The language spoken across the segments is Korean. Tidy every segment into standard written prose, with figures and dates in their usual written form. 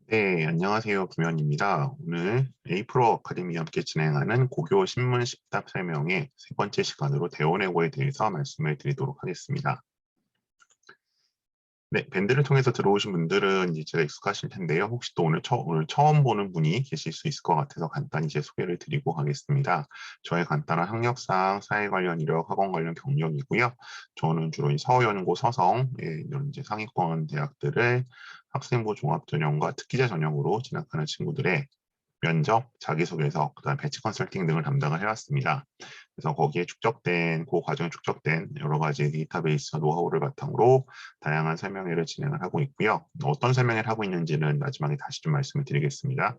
네, 안녕하세요. 김현입니다. 오늘 에이프로 아카데미와 함께 진행하는 고교 신문 십답 설명의 세 번째 시간으로 대원외고에 대해서 말씀을 드리도록 하겠습니다. 네, 밴드를 통해서 들어오신 분들은 이제 제가 익숙하실 텐데요. 혹시 또 오늘 처음 보는 분이 계실 수 있을 것 같아서 간단히 제 소개를 드리고 가겠습니다. 저의 간단한 학력상 사회 관련 이력, 학원 관련 경력이고요. 저는 주로 이 서연고, 서성 이런 이제 상위권 대학들을 학생부 종합 전형과 특기자 전형으로 진학하는 친구들의 면접, 자기소개서, 그다음 배치 컨설팅 등을 담당을 해왔습니다. 그래서 거기에 축적된 그 과정에 축적된 여러 가지 데이터베이스 노하우를 바탕으로 다양한 설명회를 진행을 하고 있고요. 어떤 설명회를 하고 있는지는 마지막에 다시 좀 말씀을 드리겠습니다.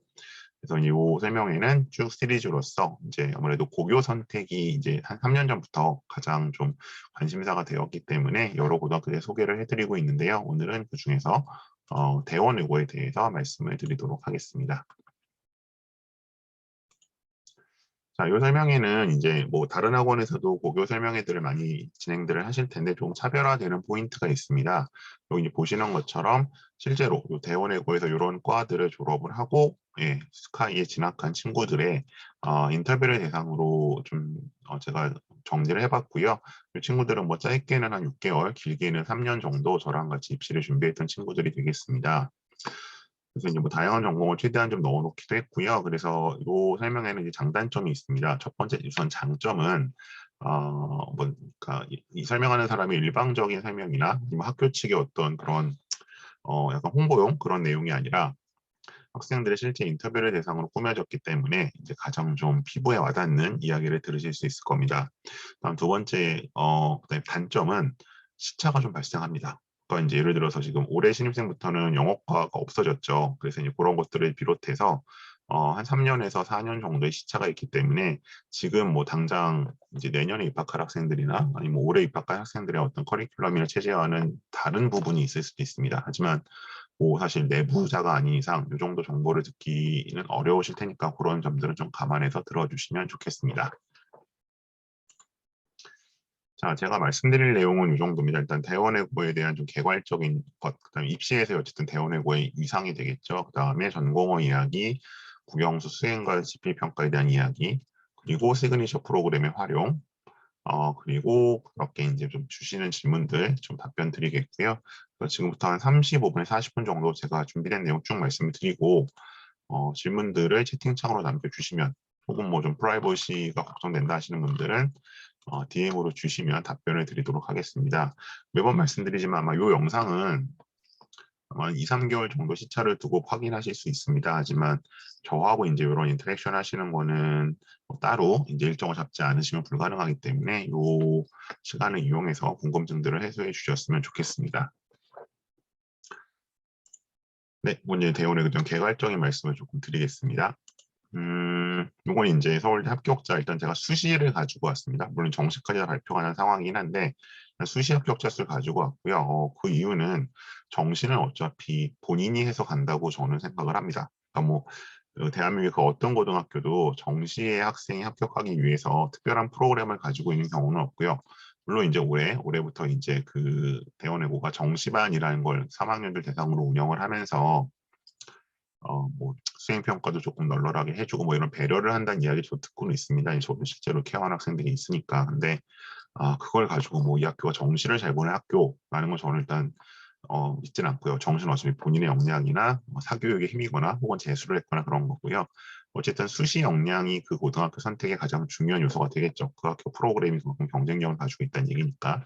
그래서 이 설명회는 쭉 시리즈로서 이제 아무래도 고교 선택이 이제 한 3년 전부터 가장 좀 관심사가 되었기 때문에 여러 고등학교에 소개를 해드리고 있는데요. 오늘은 그 중에서 대원외고에 대해서 말씀을 드리도록 하겠습니다. 자, 이 설명회는 이제 뭐 다른 학원에서도 고교 설명회들을 많이 진행들을 하실 텐데 좀 차별화되는 포인트가 있습니다. 여기 보시는 것처럼 실제로 요 대원외고에서 이런 과들을 졸업을 하고 스카이에 진학한 친구들의 인터뷰를 대상으로 좀 제가 정리를 해봤고요. 이 친구들은 뭐 짧게는 한 6개월, 길게는 3년 정도 저랑 같이 입시를 준비했던 친구들이 되겠습니다. 그래서 이제 뭐 다양한 전공을 최대한 좀 넣어놓기도 했고요. 그래서 이 설명에는 이제 장단점이 있습니다. 첫 번째 우선 장점은 그러니까 이 설명하는 사람이 일방적인 설명이나 학교 측의 어떤 그런 약간 홍보용 그런 내용이 아니라 학생들의 실제 인터뷰를 대상으로 꾸며졌기 때문에 이제 가장 좀 피부에 와닿는 이야기를 들으실 수 있을 겁니다. 다음 두 번째 그다음에 단점은 시차가 좀 발생합니다. 그러니까 이제 예를 들어서 지금 올해 신입생부터는 영어과가 없어졌죠. 그래서 이제 그런 것들을 비롯해서 한 3년에서 4년 정도의 시차가 있기 때문에 지금 뭐 당장 이제 내년에 입학할 학생들이나 아니면 뭐 올해 입학할 학생들의 어떤 커리큘럼이나 체제와는 다른 부분이 있을 수도 있습니다. 하지만 뭐 사실 내부자가 아닌 이상 이 정도 정보를 듣기는 어려우실 테니까 그런 점들은 좀 감안해서 들어주시면 좋겠습니다. 자, 제가 말씀드릴 내용은 이 정도입니다. 일단 대원외고에 대한 좀 개괄적인 것, 그다음에 입시에서 어쨌든 대원외고의 위상이 되겠죠. 그다음에 전공어 이야기, 국영수 수행과 지필평가에 대한 이야기, 그리고 시그니처 프로그램의 활용, 그리고 그렇게 이제 좀 주시는 질문들 좀 답변 드리겠고요. 지금부터 한 35분에서 40분 정도 제가 준비된 내용 쭉 말씀을 드리고, 질문들을 채팅창으로 남겨주시면, 혹은 뭐 좀 프라이버시가 걱정된다 하시는 분들은 DM으로 주시면 답변을 드리도록 하겠습니다. 매번 말씀드리지만 아마 이 영상은 아마 2, 3개월 정도 시차를 두고 확인하실 수 있습니다. 하지만 저하고 이제 이런 인터랙션 하시는 거는 뭐 따로 이제 일정을 잡지 않으시면 불가능하기 때문에 이 시간을 이용해서 궁금증들을 해소해 주셨으면 좋겠습니다. 네, 오늘 대원의 그좀 개괄적인 말씀을 조금 드리겠습니다. 요건 이제 서울대 합격자 일단 제가 수시를 가지고 왔습니다. 물론 정시까지 발표가 난 상황이긴 한데 수시 합격자 수를 가지고 왔고요. 그 이유는 정시는 어차피 본인이 해서 간다고 저는 생각을 합니다. 그러니까 뭐 대한민국 그 어떤 고등학교도 정시에 학생이 합격하기 위해서 특별한 프로그램을 가지고 있는 경우는 없고요. 물론 이제 올해부터 이제 그 대원외고가 정시반이라는 걸 3학년들 대상으로 운영을 하면서 뭐 수행평가도 조금 널널하게 해주고 뭐 이런 배려를 한다는 이야기 저 듣고는 있습니다. 저도 실제로 케어한 학생들이 있으니까. 근데 그걸 가지고 뭐 이 학교가 정시를 잘 보는 학교라는 건 저는 일단 믿지는 않고요. 정시는 어차피 본인의 역량이나 뭐 사교육에 힘이거나 혹은 재수를 했거나 그런 거고요. 어쨌든 수시 역량이 그 고등학교 선택의 가장 중요한 요소가 되겠죠. 그 학교 프로그램이 그만큼 경쟁력을 가지고 있다는 얘기니까.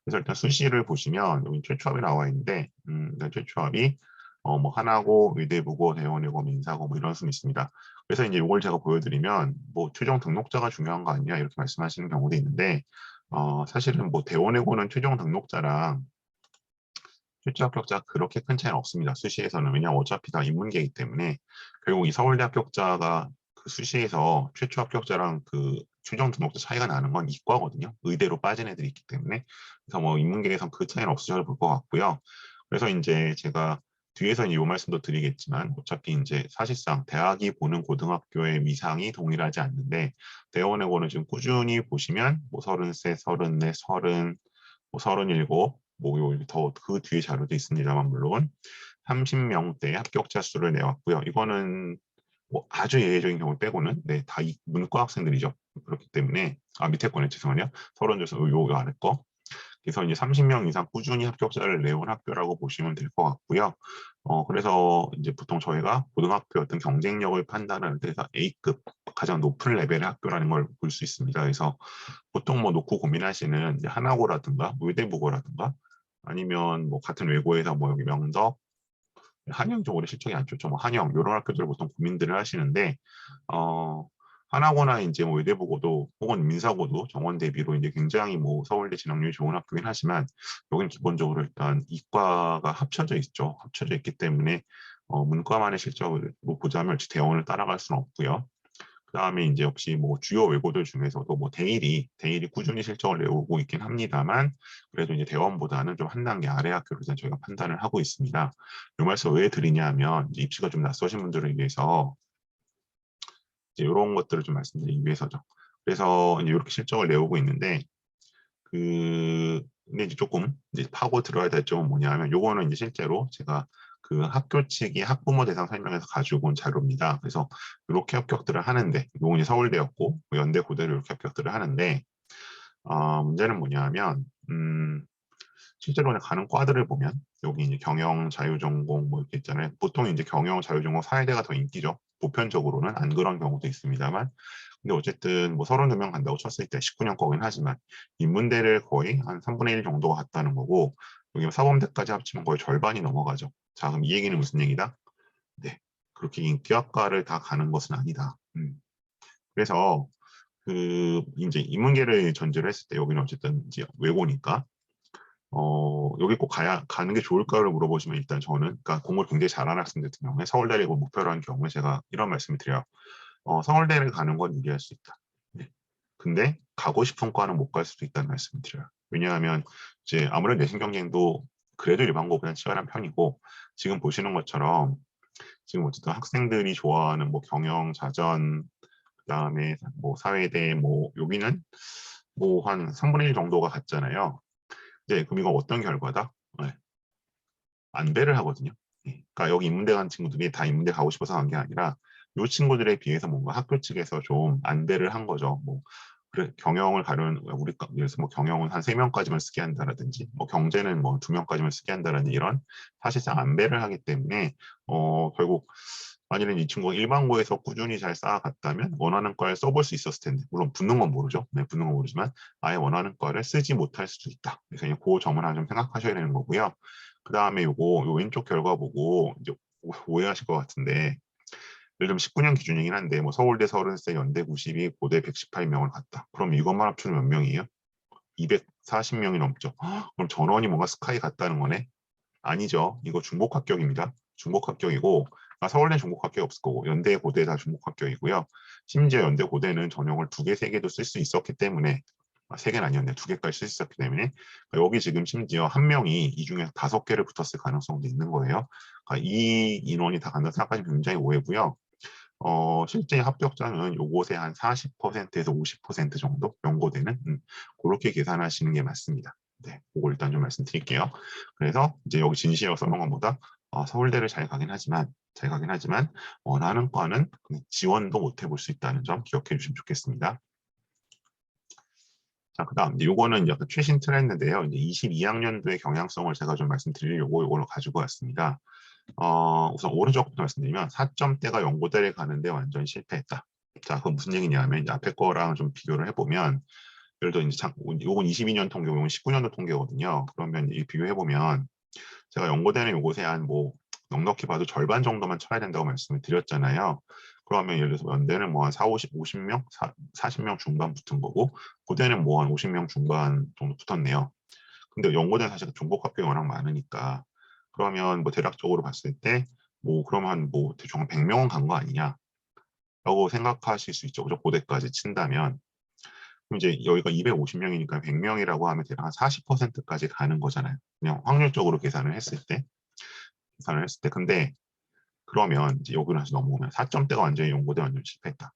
그래서 일단 수시를 보시면 여기 최초합이 나와 있는데 일단 최초합이 뭐 하나고 의대부고 대원이고 민사고 뭐 이런 수는 있습니다. 그래서 이제 이걸 제가 보여드리면 뭐 최종 등록자가 중요한 거 아니냐 이렇게 말씀하시는 경우도 있는데 사실은 뭐 대원외고는 최종 등록자랑 실제 합격자 그렇게 큰 차이는 없습니다. 수시에서는 왜냐하면 어차피 다 인문계이기 때문에 결국 이 서울대 합격자가 그 수시에서 최초 합격자랑 그 최종 등록자 차이가 나는 건 이과거든요. 의대로 빠진 애들이 있기 때문에 그래서 뭐 인문계에선 그 차이는 없으셔도 볼 것 같고요. 그래서 이제 제가 뒤에서 이 말씀도 드리겠지만 어차피 이제 사실상 대학이 보는 고등학교의 위상이 동일하지 않는데 대원외고는 지금 꾸준히 보시면 뭐 33, 34, 30, 뭐 37, 뭐 더 그 뒤에 자료도 있습니다만 물론 30명대 합격자 수를 내왔고요. 이거는 뭐 아주 예외적인 경우 빼고는 다 문과 학생들이죠. 그렇기 때문에 밑에 거네, 죄송해요. 서론 조사 요 아래 거. 그래서 이제 30명 이상 꾸준히 합격자를 내온 학교라고 보시면 될 것 같고요. 그래서 이제 보통 저희가 고등학교 어떤 경쟁력을 판단할 때서 A급 가장 높은 레벨의 학교라는 걸 볼 수 있습니다. 그래서 보통 뭐 놓고 고민하시는 이제 하나고라든가 의대부고라든가 아니면 뭐 같은 외고에서 뭐 여기 명덕, 한영 쪽으로 실적이 안 좋죠. 뭐 한영 이런 학교들 보통 고민들을 하시는데 하나고나 이제 뭐 의대보고도 혹은 민사고도 정원 대비로 이제 굉장히 뭐 서울대 진학률이 좋은 학교긴 하지만 여기는 기본적으로 일단 이과가 합쳐져 있죠. 합쳐져 있기 때문에 문과만의 실적으로 보자면 대원을 따라갈 수는 없고요. 그다음에 이제 역시 뭐 주요 외고들 중에서도 뭐 대일이 꾸준히 실적을 내오고 있긴 합니다만 그래도 이제 대원보다는 좀 한 단계 아래 학교로 저희가 판단을 하고 있습니다. 이 말씀 왜 드리냐면 이제 입시가 좀 낯서신 분들을 위해서 이제 이런 것들을 좀 말씀드리기 위해서죠. 그래서 이제 이렇게 실적을 내오고 있는데 근데 이제 조금 이제 파고 들어야 될 점은 뭐냐면 요거는 이제 실제로 제가 그 학교 측이 학부모 대상 설명에서 가지고 온 자료입니다. 그래서 이렇게 합격들을 하는데 요건 이제 서울대였고 연대 고대로 이렇게 합격들을 하는데 문제는 뭐냐면 실제로 가는 과들을 보면 여기 이제 경영 자유전공 뭐 이렇게 있잖아요. 보통 이제 경영 자유전공 사회대가 더 인기죠. 보편적으로는 안 그런 경우도 있습니다만 근데 어쨌든 뭐 32명 간다고 쳤을 때 19년 거긴 하지만 인문대를 거의 한 3분의 1 정도가 갔다는 거고 여기 사범대까지 합치면 거의 절반이 넘어가죠. 자, 그럼 이 얘기는 무슨 얘기다? 네, 그렇게 인기학과를 다 가는 것은 아니다. 그래서 그 이제 인문계를 전제로 했을 때 여기는 어쨌든 이제 외고니까 여기 꼭 가는 게 좋을까를 물어보시면 일단 저는 그러니까 공부를 굉장히 잘하는 학생들 같은 경우에 서울대를 목표로 한 경우에 제가 이런 말씀을 드려요. 서울대를 가는 건 유리할 수 있다. 네. 근데 가고 싶은 과는 못 갈 수도 있다는 말씀을 드려요. 왜냐하면 이제 아무래도 내신 경쟁도 그래도 일반고보다는 치열한 편이고 지금 보시는 것처럼 지금 어쨌든 학생들이 좋아하는 뭐 경영, 자전, 그다음에 뭐 사회대, 뭐 여기는 뭐 한 3분의 1 정도가 갔잖아요. 네, 그럼 이건 어떤 결과다? 네. 안배를 하거든요. 네. 그러니까 여기 인문대 간 친구들이 다 인문대 가고 싶어서 간 게 아니라 이 친구들에 비해서 뭔가 학교 측에서 좀 안배를 한 거죠. 뭐 그래, 경영을 가려는 우리 그래서 뭐 경영은 한 3명까지만 쓰게 한다라든지 뭐 경제는 뭐 2명까지만 쓰게 한다라든지 이런 사실상 안배를 하기 때문에 결국 만일에 이 친구가 일반고에서 꾸준히 잘 쌓아갔다면 원하는 과를 써볼 수 있었을 텐데 물론 붙는 건 모르죠. 네, 붙는 건 모르지만 아예 원하는 과를 쓰지 못할 수도 있다. 그래서 그 점을 하나 좀 생각하셔야 되는 거고요. 그 다음에 요 왼쪽 결과 보고 이제 오해하실 것 같은데 예를 들면 19년 기준이긴 한데 뭐 서울대 33, 연대 92, 고대 118명을 갔다. 그럼 이것만 합치면 몇 명이에요? 240명이 넘죠. 그럼 전원이 뭔가 스카이 같다는 거네? 아니죠. 이거 중복 합격입니다. 중복 합격이고 서울대 중복 합격이 없을 거고 연대, 고대 다 중복 합격이고요. 심지어 연대, 고대는 전형을 2개, 3개도 쓸 수 있었기 때문에 3개는 아니었네. 2개까지 쓸 수 있었기 때문에 여기 지금 심지어 한 명이 이 중에 5개를 붙었을 가능성도 있는 거예요. 그러니까 이 인원이 다 간다는 생각까지 굉장히 오해고요. 실제 합격자는 요곳에 한 40%에서 50% 정도 연고되는 그렇게 계산하시는 게 맞습니다. 네, 그거 일단 좀 말씀드릴게요. 그래서 이제 여기 진시어 써놓은 것보다 서울대를 잘 가긴 하지만 원하는 과는 지원도 못 해볼 수 있다는 점 기억해 주시면 좋겠습니다. 자, 그다음 요거는 약간 최신 트렌드인데요. 이제 22학년도의 경향성을 제가 좀 말씀드리려고 요걸 가지고 왔습니다. 우선 오른쪽부터 말씀드리면 4점대가 연고대를 가는데 완전 실패했다. 자, 그건 무슨 얘기냐면 이제 앞에 거랑 좀 비교를 해보면 예를 들어 이제 요건 22년 통계, 요건 19년도 통계거든요. 그러면 이 비교해보면 제가 연고대는 요곳에 한 뭐 넉넉히 봐도 절반 정도만 쳐야 된다고 말씀을 드렸잖아요. 그러면 예를 들어서 연대는 뭐 한 50명, 40명 중반 붙은 거고 고대는 뭐 한 50명 중반 정도 붙었네요. 근데 연고대는 사실 중복 합격이 워낙 많으니까 그러면 뭐 대략적으로 봤을 때 뭐 그러면 뭐 대충 100명은 간 거 아니냐라고 생각하실 수 있죠. 그죠? 고대까지 친다면 그럼 이제 여기가 250명이니까 100명이라고 하면 대략 한 40%까지 가는 거잖아요. 그냥 확률적으로 계산을 했을 때 근데 그러면 이제 여기로 다시 넘어오면 4점대가 완전히 연고대 완전 실패했다.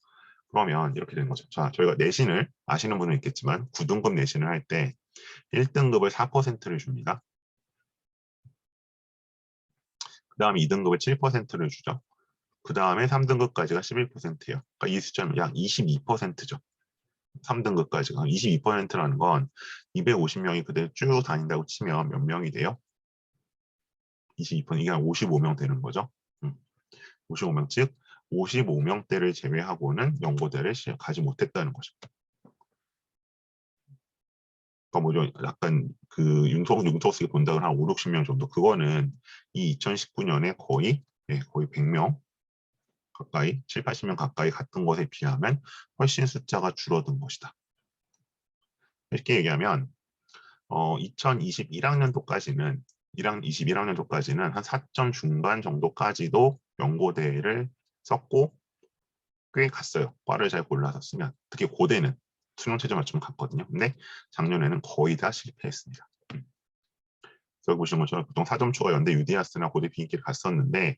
그러면 이렇게 되는 거죠. 자, 저희가 내신을 아시는 분은 있겠지만 9등급 내신을 할 때 1등급을 4%를 줍니다. 다음에 2등급에 7%를 주죠. 그 다음에 3등급까지가 11%예요. 그러니까 이 숫자는 약 22%죠. 3등급까지가 22%라는 건 250명이 그대로 쭉 다닌다고 치면 몇 명이 돼요? 22%, 이게 한 55명 되는 거죠. 55명, 즉 55명대를 제외하고는 연고대를 가지 못했다는 거죠. 그러니까 뭐죠? 약간 그 융통쓰기 본다고 한 5, 60명 정도. 그거는 이 2019년에 거의 100명 가까이, 7, 80명 가까이 갔던 것에 비하면 훨씬 숫자가 줄어든 것이다. 이렇게 얘기하면 2021학년도까지는 21학년도까지는 한 4점 중반 정도까지도 연고대를 썼고 꽤 갔어요. 과를 잘 골라서 쓰면. 특히 고대는 수능 최저 맞춤 갔거든요. 근데 작년에는 거의 다 실패했습니다. 여기 보시는 것처럼 보통 4점 초과 연대 UDS나 고대 비인기를 갔었는데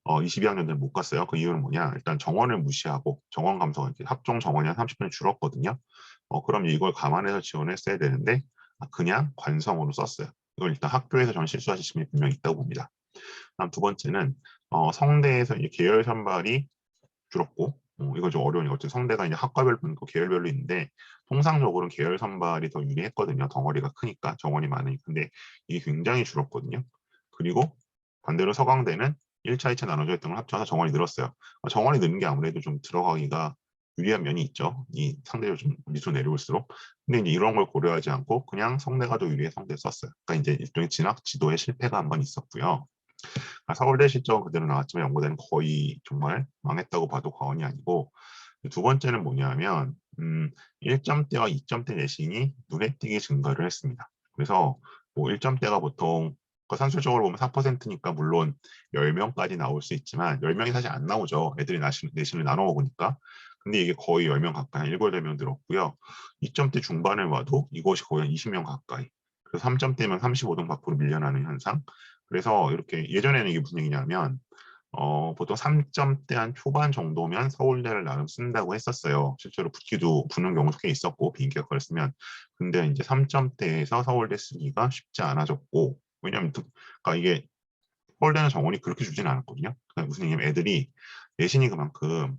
22학년들은 못 갔어요. 그 이유는 뭐냐? 일단 정원을 무시하고 정원 감소가 이제 합종 정원이 한 30분이 줄었거든요. 그럼 이걸 감안해서 지원했어야 되는데 그냥 관성으로 썼어요. 이걸 일단 학교에서 저는 실수하신 분이 분명히 있다고 봅니다. 다음 두 번째는 성대에서 이제 계열 선발이 줄었고 이거 좀 어려우니까 어쨌든 성대가 이제 학과별로 있고 계열별로 있는데 통상적으로는 계열 선발이 더 유리했거든요. 덩어리가 크니까 정원이 많으니까. 근데 이게 굉장히 줄었거든요. 그리고 반대로 서강대는 1차, 2차 나눠져 있던 걸 합쳐서 정원이 늘었어요. 정원이 느는 게 아무래도 좀 들어가기가 유리한 면이 있죠. 이 상대적으로 좀 밑으로 내려올수록. 근데 이제 이런 걸 고려하지 않고 그냥 성대가 더 유리해 성대 썼어요. 그러니까 이제 일종의 진학 지도의 실패가 한 번 있었고요. 서울대 실적은 그대로 나왔지만 연고대는 거의 정말 망했다고 봐도 과언이 아니고 두 번째는 뭐냐면 1점대와 2점대 내신이 눈에 띄게 증가를 했습니다. 그래서 뭐 1점대가 보통 산술적으로 보면 4%니까 물론 10명까지 나올 수 있지만 10명이 사실 안 나오죠. 애들이 내신을 나눠 먹으니까. 근데 이게 거의 10명 가까이, 7, 8명 늘었고요. 2점대 중반을 와도 이것이 거의 한 20명 가까이. 그래서 3점대면 35등 밖으로 밀려나는 현상. 그래서 이렇게 예전에는 이게 무슨 얘기냐면 보통 3점대 한 초반 정도면 서울대를 나름 쓴다고 했었어요. 실제로 붙는 경우도 꽤 있었고 비인기가 걸 쓰면. 근데 이제 3점대에서 서울대 쓰기가 쉽지 않아졌고 왜냐하면 그러니까 이게 서울대는 정원이 그렇게 주진 않았거든요. 그러니까 무슨 얘기냐면 애들이 내신이 그만큼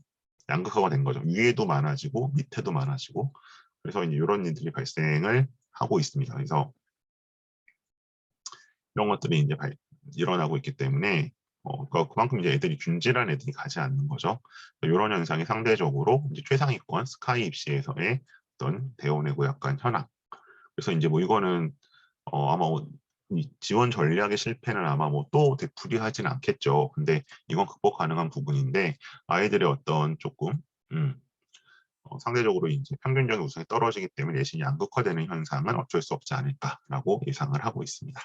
양극화가 된 거죠. 위에도 많아지고 밑에도 많아지고 그래서 이제 이런 일들이 발생을 하고 있습니다. 그래서 이런 것들이 이제 일어나고 있기 때문에 그러니까 그만큼 이제 애들이 균질한 애들이 가지 않는 거죠. 이런 현상이 상대적으로 이제 최상위권 스카이 입시에서의 어떤 대원외고 약간 현황. 그래서 이제 뭐 이거는 아마 이 지원 전략의 실패는 아마 뭐 또 되풀이하진 않겠죠. 근데 이건 극복 가능한 부분인데 아이들의 어떤 조금 상대적으로 이제 평균적인 우수성이 떨어지기 때문에 내신이 양극화되는 현상은 어쩔 수 없지 않을까라고 예상을 하고 있습니다.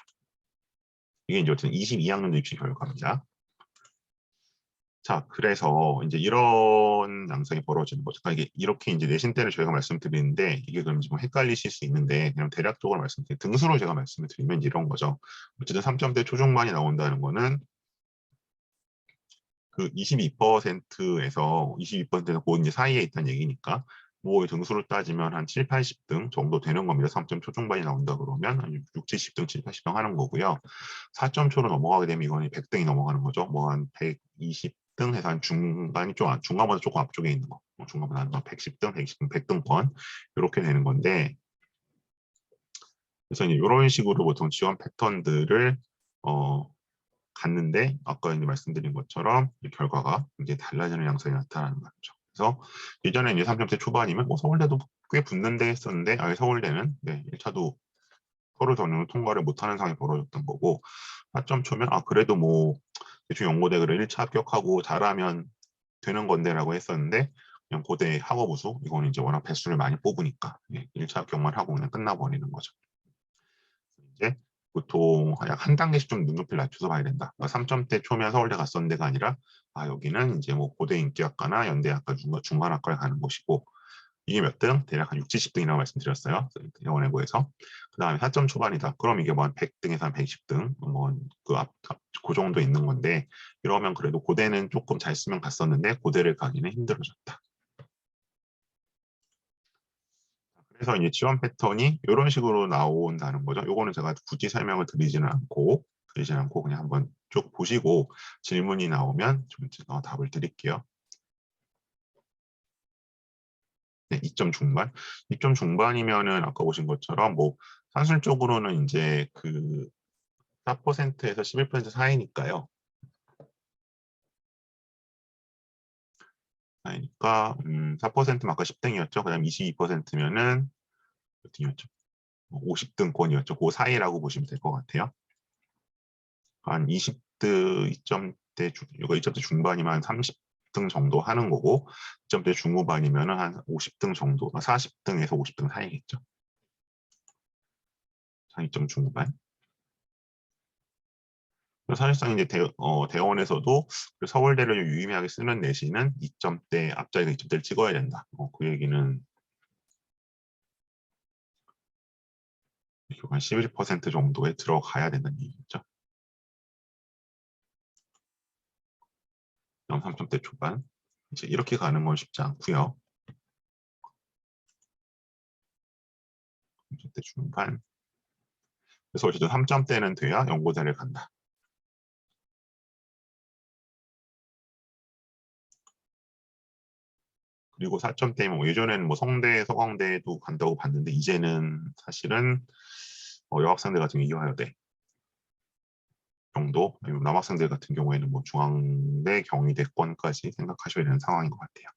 이게 이제 어쨌든 22학년도 입시 결과입니다. 자, 그래서 이제 이런 양상이 벌어지는 거죠. 그러니까 이게 이렇게 이제 내신 때를 저희가 말씀드리는데 이게 그럼 좀 헷갈리실 수 있는데 그냥 대략적으로 말씀드리면 등수로 제가 말씀을 드리면 이런 거죠. 어쨌든 3점대 초중반이 나온다는 거는 그 22%에서 22%가 그 이제 사이에 있다는 얘기니까 뭐 등수를 따지면 한 7, 80등 정도 되는 겁니다. 3점 초중반이 나온다 그러면 한 6, 70등, 7, 80등 하는 거고요. 4점 초로 넘어가게 되면 이건 100등이 넘어가는 거죠. 뭐 한 120등 해서 한 중간이 좀 중간보다 조금 앞쪽에 있는 거. 중간보다 한 110등, 120등, 100등권 이렇게 되는 건데 그래서 이제 이런 식으로 보통 지원 패턴들을 갔는데 아까 이제 말씀드린 것처럼 결과가 이제 달라지는 양상이 나타나는 거죠. 그래서 예전에 이제 3점대 초반이면 서울대도 꽤 붙는데 했었는데 아예 서울대는 1차도 서류 전형을 통과를 못하는 상황이 벌어졌던 거고 4점 초면 그래도 뭐 대충 연고대 그래 1차 합격하고 잘하면 되는 건데라고 했었는데 그냥 고대 학업우수 이거는 이제 워낙 배수를 많이 뽑으니까 1차 합격만 하고 그냥 끝나버리는 거죠. 이제 보통 약 한 단계씩 좀 눈높이를 낮춰서 봐야 된다. 그러니까 3점대 초면 서울대 갔었는데가 아니라 여기는 이제 뭐 고대 인기학과나 연대학과 중간학과에 가는 곳이고 이게 몇 등? 대략 한 6, 70등이라고 말씀드렸어요. 영어내고에서. 그 다음에 4점 초반이다. 그럼 이게 뭐 한 100등에서 한 110등, 그 정도 있는 건데, 이러면 그래도 고대는 조금 잘 쓰면 갔었는데, 고대를 가기는 힘들어졌다. 그래서 이제 지원 패턴이 이런 식으로 나온다는 거죠. 요거는 제가 굳이 설명을 드리지는 않고 그러지 않고 그냥 한번 쭉 보시고 질문이 나오면 좀 답을 드릴게요. 네, 2점 중반. 2점 중반이면은 아까 보신 것처럼 뭐 산술적으로는 이제 그 4%에서 11% 사이니까요. 그러니까 4%면 아까 10등이었죠. 그다음 22%면은 몇 등이었죠? 50등권이었죠. 그 사이라고 보시면 될 것 같아요. 한 20등 2점대 이거 2점대 중반이면 한 30등 정도 하는 거고 2점대 중후반이면 한 50등 정도, 40등에서 50등 사이겠죠. 2점 중후반. 사실상 이제 대원에서도 서울대를 유의미하게 쓰는 내신은 2점대 앞자리가 2점대를 찍어야 된다. 그 얘기는 한 11% 정도에 들어가야 된다는 얘기죠. 3점대 초반. 이제 이렇게 가는 건 쉽지 않고요. 3점대 중반. 그래서 어쨌든 3점대는 돼야 연고대를 간다. 그리고 4점대면 뭐 예전에는 뭐 성대, 서강대도 간다고 봤는데 이제는 사실은 여학생들 같은 경우 이화여대 정도, 아니면 남학생들 같은 경우에는 뭐 중앙대, 경희대권까지 생각하셔야 되는 상황인 것 같아요.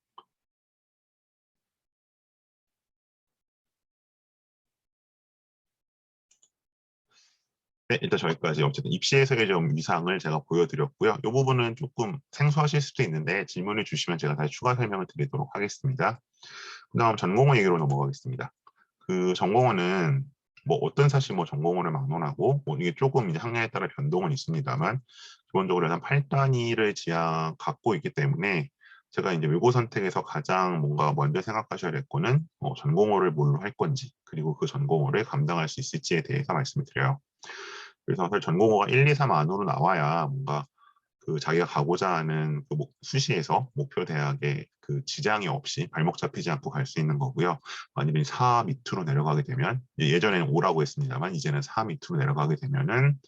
네, 일단 저기까지 어쨌든 입시에서의 좀 위상을 제가 보여드렸고요. 이 부분은 조금 생소하실 수도 있는데 질문을 주시면 제가 다시 추가 설명을 드리도록 하겠습니다. 그다음 전공어 얘기로 넘어가겠습니다. 그 전공어는 뭐 어떤 사실 뭐 전공어를 막론하고 뭐 이게 조금 이제 학년에 따라 변동은 있습니다만 기본적으로 한 8단위를 갖고 있기 때문에 제가 이제 외고 선택에서 가장 뭔가 먼저 생각하셔야 될 거는 전공어를 뭘로 할 건지 그리고 그 전공어를 감당할 수 있을지에 대해서 말씀을 드려요. 그래서 사실 전공어가 1, 2, 3 안으로 나와야 뭔가 그 자기가 가고자 하는 그 수시에서 목표 대학에 그 지장이 없이 발목 잡히지 않고 갈 수 있는 거고요. 만약에 4 밑으로 내려가게 되면 예전에는 5라고 했습니다만 이제는 4 밑으로 내려가게 되면은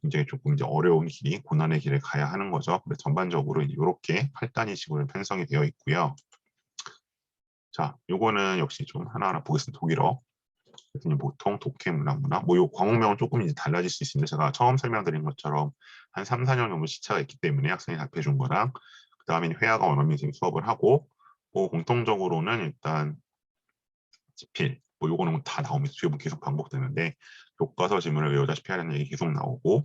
굉장히 조금 이제 어려운 길이 고난의 길을 가야 하는 거죠. 그래서 전반적으로 이렇게 8단위식으로 편성이 되어 있고요. 자, 요거는 역시 좀 하나하나 보겠습니다. 독일어. 그래서 보통 독해 문학 뭐 요 과목명은 조금 이제 달라질 수 있습니다. 제가 처음 설명드린 것처럼 한 3, 4년 정도 시차가 있기 때문에 학생이 답해 준 거랑 그다음에 회화가 원어민생 수업을 하고 뭐 공통적으로는 일단 지필 뭐 요거는 다 나옵니다. 수업은 계속 반복되는데 교과서 지문을 외우다시피 하는 얘기 계속 나오고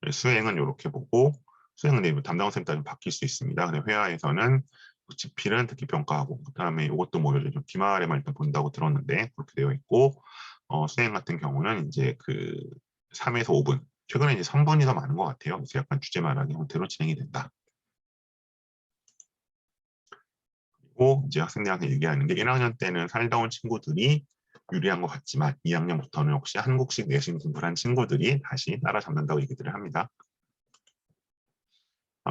수행은 이렇게 보고 수행은 네, 담당 선생님 따라 바뀔 수 있습니다. 근데 회화에서는 지필은 특히 평가하고 그다음에 이것도 뭐 요즘 기말에만 일단 본다고 들었는데 그렇게 되어 있고 수행 같은 경우는 이제 그 3에서 5분 최근에 이제 3분이 더 많은 것 같아요. 그래서 약간 주제 말하기 형태로 진행이 된다. 그리고 이제 학생들한테 얘기하는 게 1학년 때는 살다 온 친구들이 유리한 것 같지만 2학년부터는 역시 한국식 내신 공부를 한 친구들이 다시 따라잡는다고 얘기들을 합니다.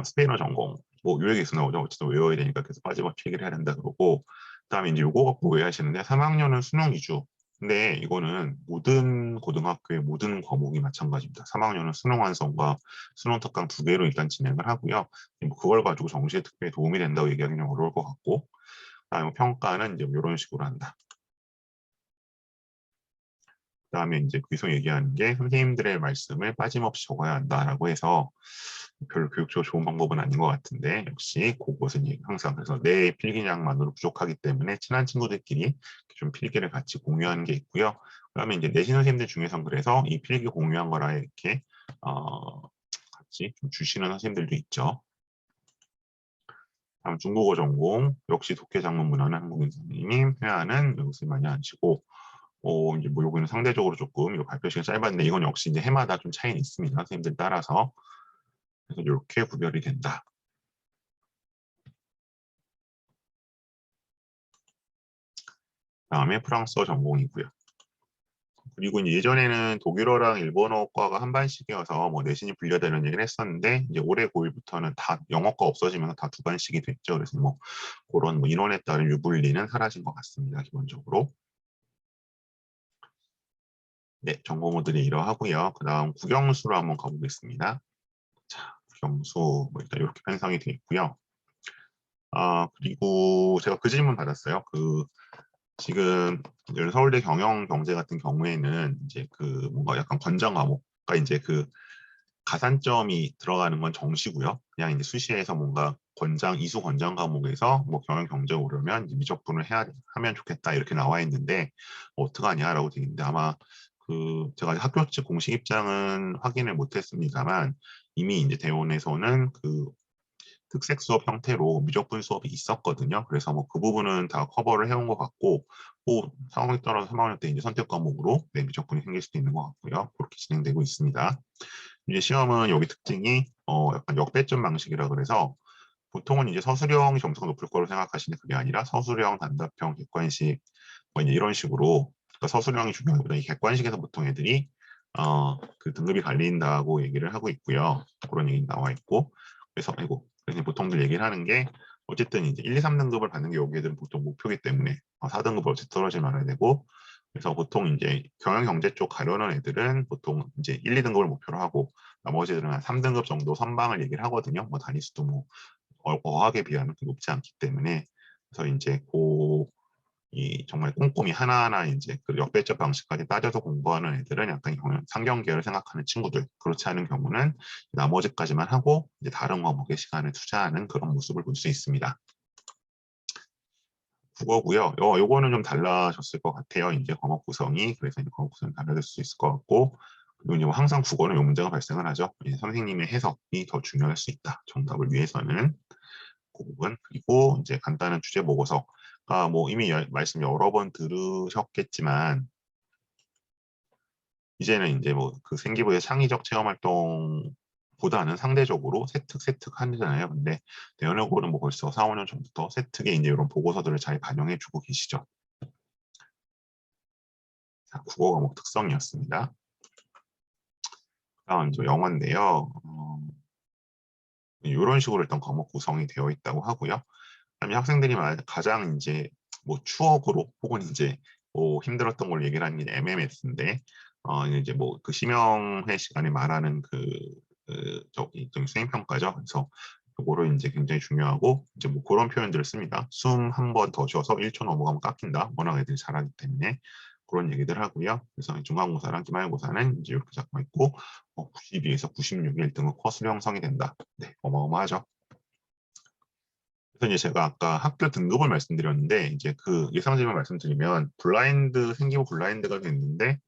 스페인어 전공 뭐 요약에서 나오죠. 어쨌든 외워야 되니까 계속 빠짐없이 얘기를 해야 된다 그러고 그다음에 이제 요거 갖고 오해하시는데 3학년은 수능 위주. 근데 이거는 모든 고등학교의 모든 과목이 마찬가지입니다. 3학년은 수능 완성과 수능 특강 2개로 일단 진행을 하고요. 뭐 그걸 가지고 정시에 특별히 도움이 된다고 얘기하기는 어려울 것 같고 그다음에 평가는 이제 이런 식으로 한다. 그다음에 이제 거기서 얘기하는 게 선생님들의 말씀을 빠짐없이 적어야 한다라고 해서 별로 교육적으로 좋은 방법은 아닌 것 같은데 역시 그것은 항상 그래서 내 필기량만으로 부족하기 때문에 친한 친구들끼리 좀 필기를 같이 공유하는 게 있고요. 그다음에 이제 내신 선생님들 중에선 그래서 이 필기 공유한 거라 이렇게 같이 좀 주시는 선생님들도 있죠. 다음 중국어 전공 역시 독해 장문 문화는 한국인 선생님 회화는 여기서 많이 하시고 이제 뭐 요거는 상대적으로 조금 이 발표 시간 짧았는데 이건 역시 이제 해마다 좀 차이는 있습니다. 선생님들 따라서 그래서 이렇게 구별이 된다. 다음에 프랑스어 전공이고요. 그리고 이제 예전에는 독일어랑 일본어과가 한 반씩이어서 뭐 내신이 분류되는 얘기를 했었는데 이제 올해 고1부터는 다 영어과 없어지면서 다 2반씩이 됐죠. 그래서 뭐 그런 뭐 인원에 따른 유불리는 사라진 것 같습니다. 기본적으로. 네, 전공 모듈이 이러하고요. 그 다음 국영수로 한번 가보겠습니다. 자, 국영수 뭐 일단 이렇게 편성이 되어 있고요. 그리고 제가 그 질문 받았어요. 지금 서울대 경영경제 같은 경우에는 이제 뭔가 약간 권장 과목, 그러니까 이제 가산점이 들어가는 건 정시고요. 그냥 이제 수시에서 뭔가 이수 권장 과목에서 뭐 경영경제 오르면 미적분을 하면 좋겠다 이렇게 나와 있는데 어떡하냐라고 되어 있는데 아마 제가 학교 측 공식 입장은 확인을 못했습니다만 이미 이제 대원에서는 특색 수업 형태로 미적분 수업이 있었거든요. 그래서 뭐 그 부분은 다 커버를 해온 것 같고, 뭐 상황에 따라서 3학년 때 이제 선택 과목으로 네, 미적분이 생길 수도 있는 것 같고요. 그렇게 진행되고 있습니다. 이제 시험은 여기 특징이 약간 역배점 방식이라 그래서 보통은 이제 서술형 점수가 높을 거로 생각하시는데 그게 아니라 서술형, 단답형, 객관식 뭐 이제 이런 식으로 그러니까 서술형이 중요하고이 객관식에서 보통 애들이 그 등급이 갈린다고 얘기를 하고 있고요. 그런 얘기 나와 있고 그래서 그래서 보통들 얘기를 하는 게 어쨌든 이제 1, 2, 3등급을 받는 게 여기 애들은 보통 목표이기 때문에 4등급을 어쨌든 떨어지지 말아야 되고 그래서 보통 이제 경영경제 쪽 가려는 애들은 보통 이제 1, 2등급을 목표로 하고 나머지 애들은 한 3등급 정도 선방을 얘기를 하거든요. 뭐 단위수도 뭐 어학에 비하면 높지 않기 때문에 그래서 이제 정말 꼼꼼히 하나하나 이제 역배적 방식까지 따져서 공부하는 애들은 약간 상경계를 생각하는 친구들 그렇지 않은 경우는 나머지까지만 하고 이제 다른 과목에 시간을 투자하는 그런 모습을 볼 수 있습니다. 국어고요. 요거는 좀 달라졌을 것 같아요. 이제 과목 구성이 그래서 이제 과목 구성이 달라질 수 있을 것 같고 그리고 이제 항상 국어는 요 문제가 발생을 하죠. 선생님의 해석이 더 중요할 수 있다. 정답을 위해서는 그 부분 그리고 이제 간단한 주제 보고서가 뭐 이미 말씀 여러 번 들으셨겠지만 이제는 이제 뭐 생기부의 창의적 체험 활동보다는 상대적으로 세특 하잖아요. 근데 대연여고는 뭐 벌써 4, 5년 전부터 세특에 이제 이런 보고서들을 잘 반영해주고 계시죠. 자, 국어 과목 특성이었습니다. 다음 이제 영어인데요. 이런 식으로 일단 과목 구성이 되어 있다고 하고요. 그다음에 학생들이 가장 이제 뭐 추억으로 혹은 이제 뭐 힘들었던 걸 얘기를 하는 게 MMS인데 이제 뭐 심형회 시간에 말하는 저기 수행평가죠. 그래서 그거를 이제 굉장히 중요하고 이제 뭐 그런 표현들을 씁니다. 숨 한 번 더 쉬어서 1초 넘어가면 깎인다. 워낙 애들이 잘하기 때문에 그런 얘기들 하고요. 그래서 중간고사랑 기말고사는 이제 이렇게 잡고 있고 92에서 96일 1등은 컷으로 형성이 된다. 네, 어마어마하죠. 그래서 이제 제가 아까 학교 등급을 말씀드렸는데 이제 예상점을 말씀드리면 생기부 블라인드가 됐는데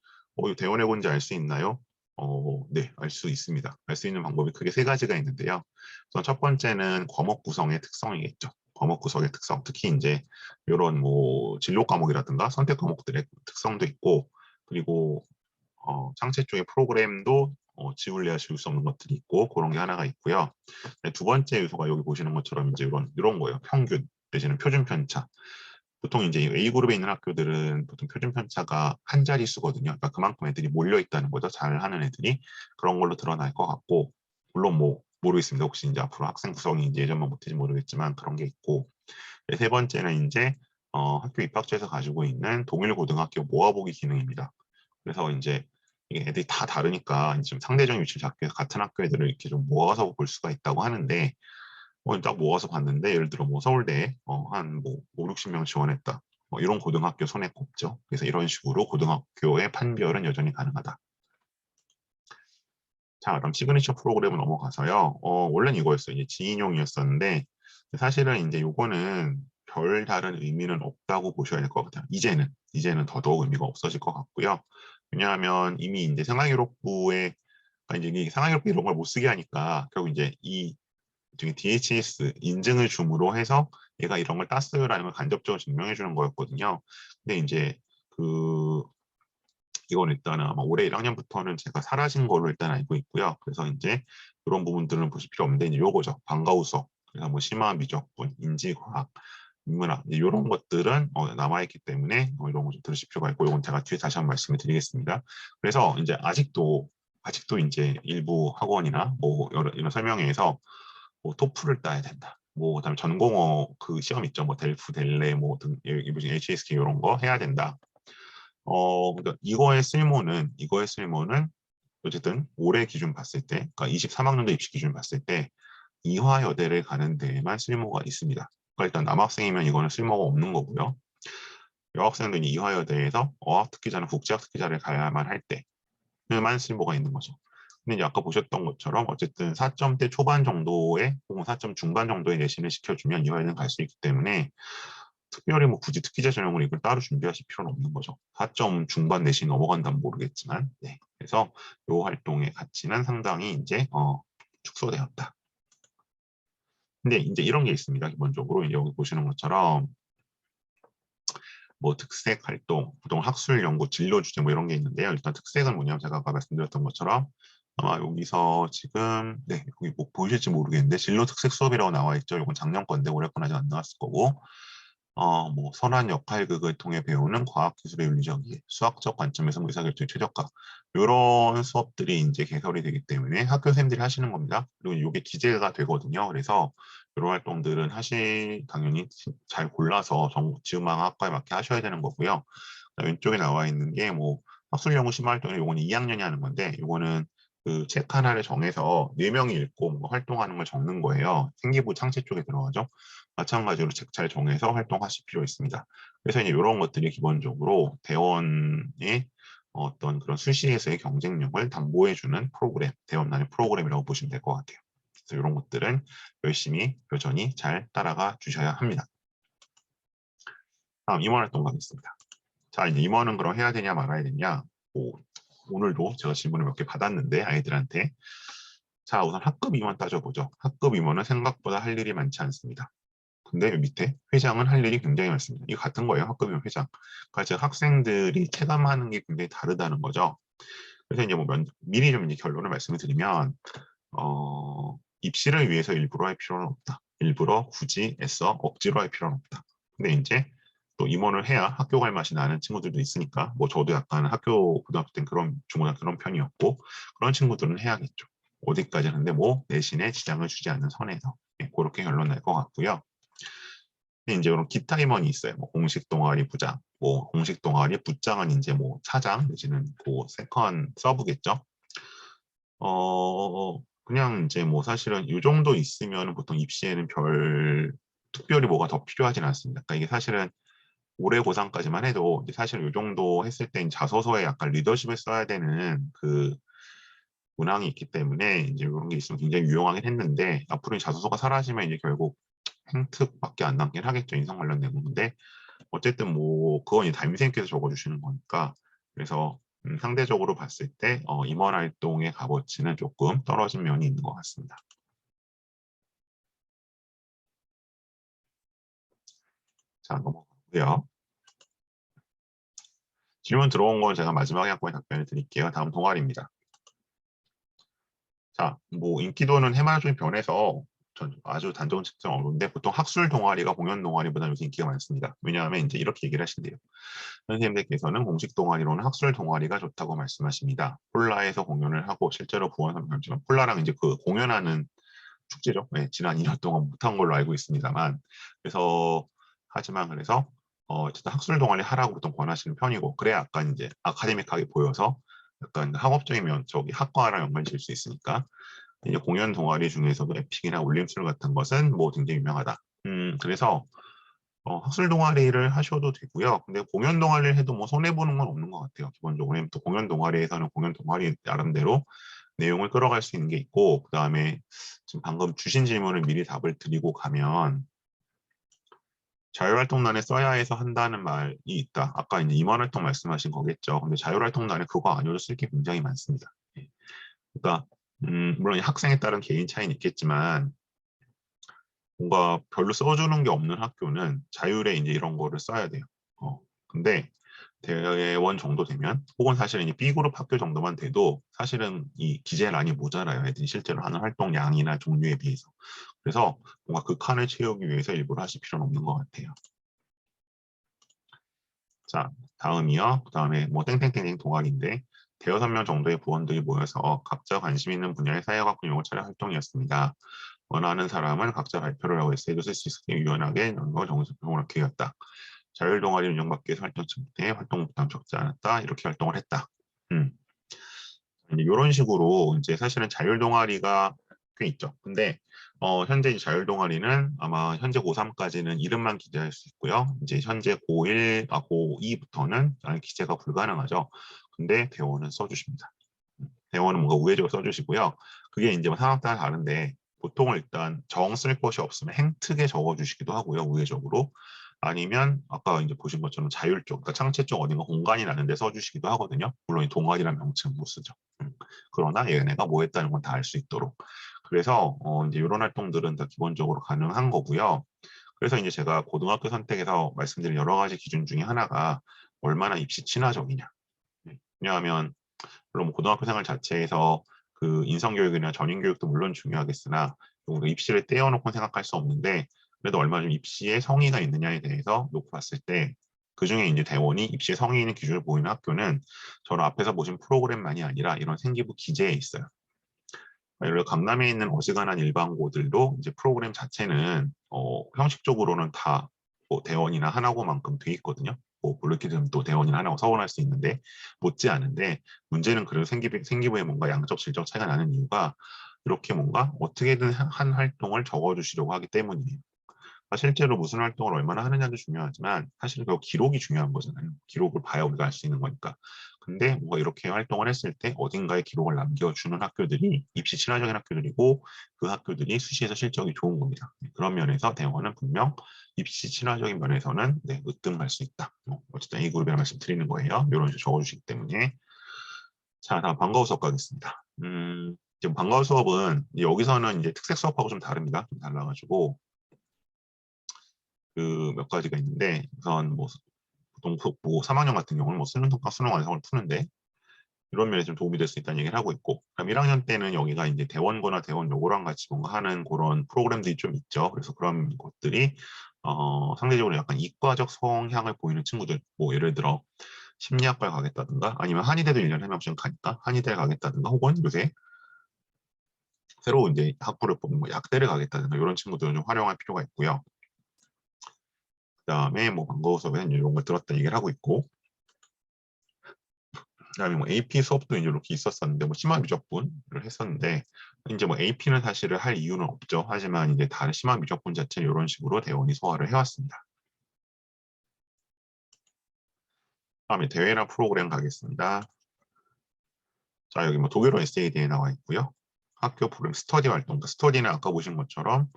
대원해 본지 알 수 있나요? 네, 알 수 있습니다. 알 수 있는 방법이 크게 세 가지가 있는데요. 우선 첫 번째는 과목 구성의 특성이겠죠. 과목 구성의 특성, 특히 이제 이런 뭐 진로 과목이라든가 선택 과목들의 특성도 있고 그리고 창체 쪽의 프로그램도 지울래야 지울 수 없는 것들이 있고 그런 게 하나가 있고요. 네, 두 번째 요소가 여기 보시는 것처럼 이제 이런 거예요. 평균 내지는 표준 편차. 보통 이제 A그룹에 있는 학교들은 보통 표준 편차가 한 자릿수거든요. 그러니까 그만큼 애들이 몰려 있다는 거죠. 잘하는 애들이 그런 걸로 드러날 것 같고 물론 뭐 모르겠습니다. 혹시 이제 앞으로 학생 구성이 이제 예전만 못할지 모르겠지만 그런 게 있고 네, 세 번째는 이제 학교 입학처에서 가지고 있는 동일 고등학교 모아보기 기능입니다. 그래서 이제 이게 애들이 다 다르니까 좀 상대적인 위치를 잡기 위해서 같은 학교 애들을 이렇게 좀 모아서 볼 수가 있다고 하는데 딱 모아서 봤는데 예를 들어 뭐 서울대에 한뭐 5, 60명 지원했다. 이런 고등학교 손에 꼽죠. 그래서 이런 식으로 고등학교의 판별은 여전히 가능하다. 자, 그럼 시그니처 프로그램을 넘어가서요. 원래는 이거였어요. 이제 지인용이었었는데 사실은 이제 요거는 별 다른 의미는 없다고 보셔야 될 것 같아요. 이제는 더더욱 의미가 없어질 것 같고요. 왜냐하면 이미 이제 생활기록부에 이제 이 생활기록부 이런 걸 못 쓰게 하니까 결국 이제 이 중에 DHS 인증을 줌으로 해서 얘가 이런 걸 땄어요라는 걸 간접적으로 증명해 주는 거였거든요. 근데 이제 이건 일단 아마 올해 1학년부터는 제가 사라진 걸로 일단 알고 있고요. 그래서 이제 이런 부분들은 보실 필요 없는데 이제 요거죠. 방과후석, 그래서 뭐 심화 미적분, 인지과학, 인문학 이런 것들은 남아있기 때문에 이런 거 좀 들으실 필요가 있고 이건 제가 뒤에 다시 한번 말씀을 드리겠습니다. 그래서 이제 아직도 이제 일부 학원이나 뭐 이런 설명회에서 뭐 토플을 따야 된다. 뭐 그다음에 전공어 시험 있죠. 뭐 델프, 델레 뭐 등 HSK 이런 거 해야 된다. 그러니까 이거의 쓸모는 어쨌든 올해 기준 봤을 때, 그러니까 23학년도 입시 기준 봤을 때 이화여대를 가는 데에만 쓸모가 있습니다. 그러니까 일단 남학생이면 이거는 쓸모가 없는 거고요. 여학생들은 이화여대에서 어학특기자나 국제학특기자를 가야만 할 때만 쓸모가 있는 거죠. 근데 이제 아까 보셨던 것처럼 어쨌든 4점대 초반 정도의 혹은 4점 중반 정도의 내신을 시켜주면 이화여대는 갈 수 있기 때문에 특별히 뭐 굳이 특기자 전형을 이걸 따로 준비하실 필요는 없는 거죠. 4점 중반 내신 넘어간다면 모르겠지만, 네. 그래서 이 활동의 가치는 상당히 이제 축소되었다. 근데 이제 이런 게 있습니다. 기본적으로 여기 보시는 것처럼 뭐 특색 활동, 보통 학술 연구 진로 주제 뭐 이런 게 있는데요. 일단 특색은 뭐냐면 제가 아까 말씀드렸던 것처럼 아마 여기서 지금 네 여기 뭐 보이실지 모르겠는데 진로 특색 수업이라고 나와 있죠. 이건 작년 건데 올해 건 아직 안 나왔을 거고 뭐 선한 역할극을 통해 배우는 과학기술의 윤리적 이해, 수학적 관점에서 의사결정 최적화 이런 수업들이 이제 개설이 되기 때문에 학교 선생님들이 하시는 겁니다. 그리고 이게 기재가 되거든요. 그래서 이런 활동들은 당연히 잘 골라서 지음학과에 맞게 하셔야 되는 거고요. 왼쪽에 나와 있는 게 뭐 학술연구 심화활동은 요거는 2학년이 하는 건데 요거는 그 책 하나를 정해서 4명이 읽고 뭔가 활동하는 걸 적는 거예요. 생기부 창제 쪽에 들어가죠. 마찬가지로 책 잘 정해서 활동하실 필요 있습니다. 그래서 이제 이런 것들이 기본적으로 대원의 어떤 그런 수시에서의 경쟁력을 담보해주는 프로그램, 대원만의 프로그램이라고 보시면 될 것 같아요. 그래서 이런 것들은 열심히 여전히 잘 따라가 주셔야 합니다. 다음 임원 활동 가겠습니다. 자, 이제 임원은 그럼 해야 되냐 말아야 되냐? 오늘도 제가 질문을 몇 개 받았는데 아이들한테 자, 우선 학급 임원 따져보죠. 학급 임원은 생각보다 할 일이 많지 않습니다. 근데 밑에 회장은 할 일이 굉장히 많습니다. 이거 같은 거예요. 학급이면 회장. 그러니까 제가 학생들이 체감하는 게 굉장히 다르다는 거죠. 그래서 이제 뭐 미리 좀 이제 결론을 말씀을 드리면 입시를 위해서 일부러 할 필요는 없다. 일부러 굳이 애써 억지로 할 필요는 없다. 근데 이제 또 임원을 해야 학교 갈 맛이 나는 친구들도 있으니까 뭐 저도 약간 학교 고등학교 때 중고등학교 그런 편이었고 그런 친구들은 해야겠죠. 어디까지 하는데 뭐 내신에 지장을 주지 않는 선에서 그렇게 결론 날 것 같고요. 이제 그런 기타 임원이 있어요. 뭐 공식 동아리 부장, 뭐 공식 동아리 부장은 이제 뭐 차장 내지는 뭐 세컨 서브겠죠. 그냥 이제 뭐 사실은 이 정도 있으면 보통 입시에는 특별히 뭐가 더 필요하진 않습니다. 그러니까 이게 사실은 올해 고3까지만 해도 이제 사실 이 정도 했을 때 자소서에 약간 리더십을 써야 되는 그 문항이 있기 때문에 이제 이런 게 있으면 굉장히 유용하긴 했는데 앞으로 자소서가 사라지면 이제 결국 행특밖에 안 남긴 하겠죠. 인성 관련된 건데 어쨌든 뭐 그건 이제 담임선생님께서 적어주시는 거니까 그래서 상대적으로 봤을 때 임원 활동의 값어치는 조금 떨어진 면이 있는 것 같습니다. 자, 넘어가고요. 질문 들어온 건 제가 마지막에 한번 답변을 드릴게요. 다음 동아리입니다. 자, 뭐 인기도는 해마다 좀 변해서 아주 단정 측정 어려운데 보통 학술 동아리가 공연 동아리보다 요새 인기가 많습니다. 왜냐하면 이제 이렇게 얘기를 하신대요. 선생님들께서는 공식 동아리로는 학술 동아리가 좋다고 말씀하십니다. 폴라에서 공연을 하고 실제로 부원선 경지만 폴라랑 이제 그 공연하는 축제죠. 네, 지난 2년 동안 못한 걸로 알고 있습니다만 그래서 어쨌든 학술 동아리 하라고 보통 권하시는 편이고 그래야 약간 이제 아카데믹하게 보여서 약간 학업적인 저기 학과랑 연관 지을 수 있으니까 이제 공연 동아리 중에서도 에픽이나 올림술 같은 것은 뭐 굉장히 유명하다. 그래서 학술 동아리를 하셔도 되고요. 근데 공연 동아리를 해도 뭐 손해보는 건 없는 것 같아요. 기본적으로 또 공연 동아리에서는 공연 동아리 나름대로 내용을 끌어갈 수 있는 게 있고 그다음에 지금 방금 주신 질문을 미리 답을 드리고 가면 자율활동단에 써야 해서 한다는 말이 있다. 아까 이제 임원활동 말씀하신 거겠죠. 근데 자율활동단에 그거 아니어도 쓸 게 굉장히 많습니다. 예. 그러니까 물론 학생에 따른 개인 차이는 있겠지만 뭔가 별로 써주는 게 없는 학교는 자율에 이제 이런 거를 써야 돼요. 근데 대원 정도 되면 혹은 사실은 이 B그룹 학교 정도만 돼도 사실은 이 기재란이 모자라요. 애들이 실제로 하는 활동 양이나 종류에 비해서. 그래서 뭔가 그 칸을 채우기 위해서 일부러 하실 필요는 없는 것 같아요. 자, 다음이요. 그 다음에 뭐 땡땡땡땡 동아리인데 대여섯 명 정도의 부원들이 모여서 각자 관심 있는 분야의 사회과학 용어 차례 활동이었습니다. 원하는 사람은 각자 발표를 하고 에세이도 쓸 수 있게 유연하게 연구 정책을 기였다. 자율 동아리 운영받기 위해서 활동치 못해 활동 부담 적지 않았다. 이렇게 활동을 했다. 이런 식으로 이제 사실은 자율 동아리가 꽤 있죠. 근데 현재 이제 자율 동아리는 아마 현재 고3까지는 이름만 기재할 수 있고요. 이제 현재 고2부터는 기재가 불가능하죠. 근데 대원은 써주십니다. 대원은 뭔가 우회적으로 써주시고요. 그게 이제 뭐 상황 따라 다른데 보통은 일단 정 쓸 것이 없으면 행특에 적어주시기도 하고요. 우회적으로. 아니면 아까 이제 보신 것처럼 자율적, 그러니까 창체 쪽 어딘가 공간이 나는데 써주시기도 하거든요. 물론 이 동아리란 명칭은 못 쓰죠. 그러나 얘네가 뭐 했다는 건 다 알 수 있도록. 그래서 이제 이런 활동들은 다 기본적으로 가능한 거고요. 그래서 이제 제가 고등학교 선택에서 말씀드린 여러 가지 기준 중에 하나가 얼마나 입시 친화적이냐. 왜냐하면 물론 고등학교 생활 자체에서 그 인성교육이나 전인교육도 물론 중요하겠으나 우리가 입시를 떼어놓고 생각할 수 없는데 그래도 얼마나 좀 입시에 성의가 있느냐에 대해서 놓고 봤을 때 그중에 이제 대원이 입시에 성의 있는 기준을 보이는 학교는 저는 앞에서 보신 프로그램만이 아니라 이런 생기부 기재에 있어요. 예를 들어 강남에 있는 어지간한 일반고들도 이제 프로그램 자체는 형식적으로는 다뭐 대원이나 하나고만큼 돼 있거든요. 뭐 물론 또 대원이나 하나고 서원할 수 있는데 못지 않은데 문제는 그래도 생기부에 뭔가 양적 질적 차이가 나는 이유가 이렇게 뭔가 어떻게든 한 활동을 적어주시려고 하기 때문이에요. 실제로 무슨 활동을 얼마나 하느냐도 중요하지만 사실 그 기록이 중요한 거잖아요. 기록을 봐야 우리가 알 수 있는 거니까. 근데 뭔가 이렇게 활동을 했을 때 어딘가에 기록을 남겨주는 학교들이 입시 친화적인 학교들이고 그 학교들이 수시에서 실적이 좋은 겁니다. 그런 면에서 대원은 분명 입시 친화적인 면에서는 으뜸할 수 있다. 어쨌든 A그룹이라는 말씀 드리는 거예요. 이런 식으로 적어주시기 때문에. 자, 다음 방과후 수업 가겠습니다. 지금 방과후 수업은 여기서는 이제 특색 수업하고 좀 다릅니다. 좀 달라가지고 그 몇 가지가 있는데 우선 뭐 보통 뭐 3학년 같은 경우는 뭐 수능 통과 수능 완성을 푸는데 이런 면에 좀 도움이 될 수 있다는 얘기를 하고 있고 그럼 1학년 때는 여기가 이제 대원고나 대원 요거랑 같이 뭔가 하는 그런 프로그램들이 좀 있죠. 그래서 그런 것들이 상대적으로 약간 이과적 성향을 보이는 친구들 뭐 예를 들어 심리학과에 가겠다든가 아니면 한의대도 1년에 한 명씩 가니까 한의대에 가겠다든가 혹은 요새 새로 이제 학부를 뽑는 뭐 약대를 가겠다든가 이런 친구들은 좀 활용할 필요가 있고요. 그다음에 뭐 방과후 수업에는 이런 걸 들었다 얘기를 하고 있고 그다음에 뭐 AP 수업도 이제 이렇게 있었었는데 뭐 심화 미적분을 했었는데 이제 뭐 AP는 사실을 할 이유는 없죠. 하지만 이제 다른 심화 미적분 자체는 이런 식으로 대원이 소화를 해왔습니다. 그다음에 대회나 프로그램 가겠습니다. 자 여기 뭐 독일어 에세이 대회 나와 있고요. 학교 프로그램 스터디 활동, 스터디는 아까 보신 것처럼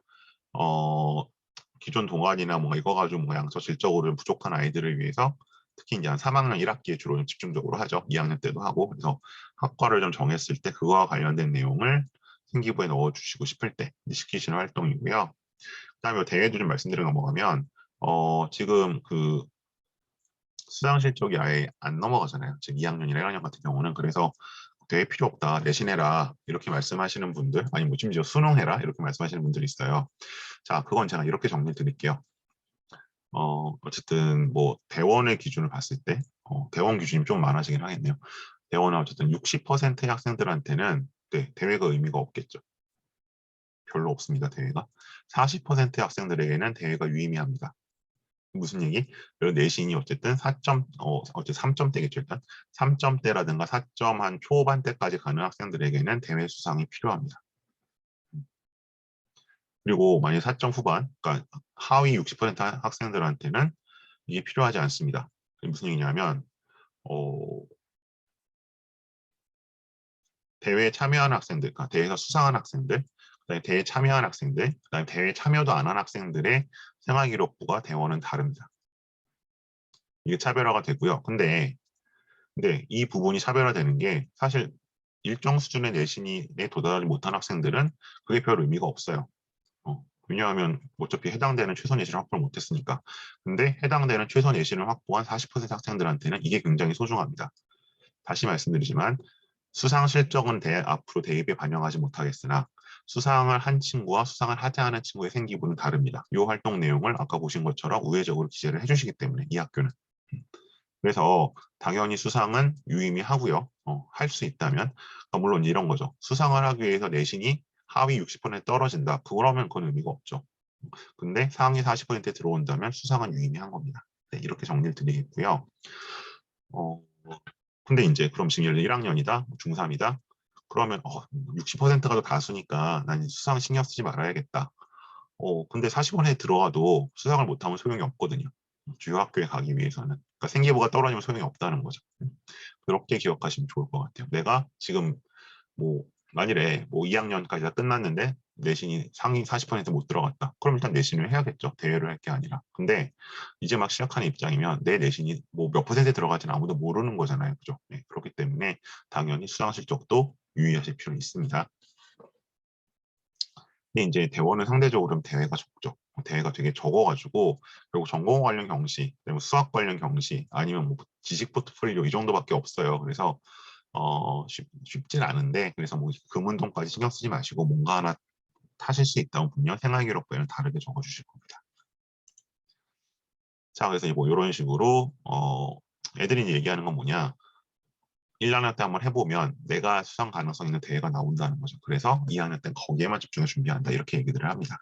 기존 동아리나 뭐 이거 가지고 뭐 양적 질적으로 부족한 아이들을 위해서 특히 이제 한 3학년 1학기에 주로 집중적으로 하죠. 2학년 때도 하고 그래서 학과를 좀 정했을 때 그거와 관련된 내용을 생기부에 넣어주시고 싶을 때 시키시는 활동이고요. 그다음에 대회도 좀 말씀드려 넘어가면 지금 그 수강 실적이 아예 안 넘어가잖아요. 지금 2학년이나 1학년 같은 경우는 그래서 대회 필요 없다 내신해라 이렇게 말씀하시는 분들 아니 뭐 심지어 수능해라 이렇게 말씀하시는 분들이 있어요. 자 그건 제가 이렇게 정리 드릴게요. 어쨌든 뭐 대원의 기준을 봤을 때 대원 기준이 좀 많아지긴 하겠네요. 대원은 어쨌든 60%의 학생들한테는 대회가 의미가 없겠죠. 별로 없습니다. 대회가. 40%의 학생들에게는 대회가 유의미합니다. 무슨 얘기? 내신이 어쨌든 4점, 어쨌든 3점대겠죠. 일단 3점대라든가 4점 한 초반대까지 가는 학생들에게는 대회 수상이 필요합니다. 그리고 만약 4점 후반, 그러니까 하위 60% 학생들한테는 이게 필요하지 않습니다. 무슨 얘기냐면 대회에 참여한 학생들, 그러니까 대회에서 수상한 학생들, 그다음에 대회에 참여한 학생들, 그다음에 대회에 참여도 안 한 학생들의 생활기록부가 대원은 다릅니다. 이게 차별화가 되고요. 근데 이 부분이 차별화되는 게 사실 일정 수준의 내신에 도달하지 못한 학생들은 그게 별 의미가 없어요. 왜냐하면 어차피 해당되는 최소 내신을 확보를 못했으니까. 근데 해당되는 최소 내신을 확보한 40% 학생들한테는 이게 굉장히 소중합니다. 다시 말씀드리지만 수상 실적은 앞으로 대입에 반영하지 못하겠으나 수상을 한 친구와 수상을 하지 않은 친구의 생기부는 다릅니다. 이 활동 내용을 아까 보신 것처럼 우회적으로 기재를 해주시기 때문에 이 학교는. 그래서 당연히 수상은 유의미하고요. 할 수 있다면 물론 이런 거죠. 수상을 하기 위해서 내신이 하위 60% 떨어진다. 그러면 그건 의미가 없죠. 근데 상위 40% 들어온다면 수상은 유의미한 겁니다. 네, 이렇게 정리를 드리겠고요. 근데 이제 그럼 지금 예를 들어 1학년이다, 중3이다. 그러면 60%가 더 다수니까 난 수상 신경 쓰지 말아야겠다. 근데 40원에 들어가도 수상을 못하면 소용이 없거든요. 주요 학교에 가기 위해서는. 그러니까 생기부가 떨어지면 소용이 없다는 거죠. 그렇게 기억하시면 좋을 것 같아요. 내가 지금 뭐 만일에 뭐 2학년까지 다 끝났는데 내신이 상위 40%못 들어갔다. 그럼 일단 내신을 해야겠죠. 대회를 할 게 아니라. 근데 이제 막 시작하는 입장이면 내 내신이 뭐 몇 퍼센트 들어가지는 아무도 모르는 거잖아요. 그죠? 네, 그렇기 때문에 당연히 수상 실적도 유의하실 필요는 있습니다. 근데 이제 대원은 상대적으로 대회가 적죠. 대회가 되게 적어가지고 결국 전공 관련 경시, 그리고 수학 관련 경시, 아니면 뭐 지식 포트폴리오 이 정도밖에 없어요. 그래서 쉽진 않은데 그래서 뭐 금운동까지 신경 쓰지 마시고 뭔가 하나 타실 수 있다면 분명 생활기록부에는 다르게 적어주실 겁니다. 자, 그래서 뭐 이런 식으로 애들이 이제 얘기하는 건 뭐냐? 1학년 때 한번 해보면 내가 수상 가능성 있는 대회가 나온다는 거죠. 그래서 2학년 때는 거기에만 집중해서 준비한다. 이렇게 얘기들을 합니다.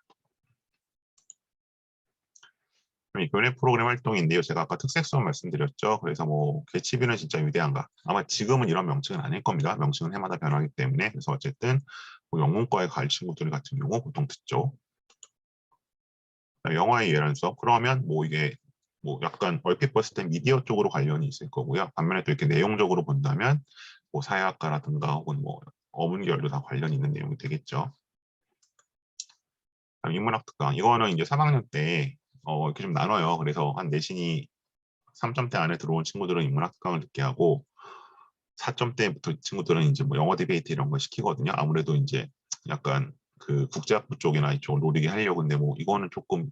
이 교내 프로그램 활동인데요. 제가 아까 특색 수업 말씀드렸죠. 그래서 뭐 개치비는 진짜 위대한가. 아마 지금은 이런 명칭은 아닐 겁니다. 명칭은 해마다 변하기 때문에. 그래서 어쨌든 뭐 영문과에 갈 친구들 같은 경우 보통 듣죠. 영화의 예란 수업. 그러면 뭐 이게 뭐 약간 얼핏 봤을 때 미디어 쪽으로 관련이 있을 거고요. 반면에 또 이렇게 내용적으로 본다면 뭐 사회학과라든가 혹은 뭐 어문계열도 다 관련이 있는 내용이 되겠죠. 인문학 특강. 이거는 이제 3학년 때 이렇게 좀 나눠요. 그래서 한 내신이 3점대 안에 들어온 친구들은 인문학 특강을 듣게 하고 4점대부터 친구들은 이제 뭐 영어 디베이트 이런 거 시키거든요. 아무래도 이제 약간 그 국제학부 쪽이나 이쪽을 노리게 하려고. 근데 뭐 이거는 조금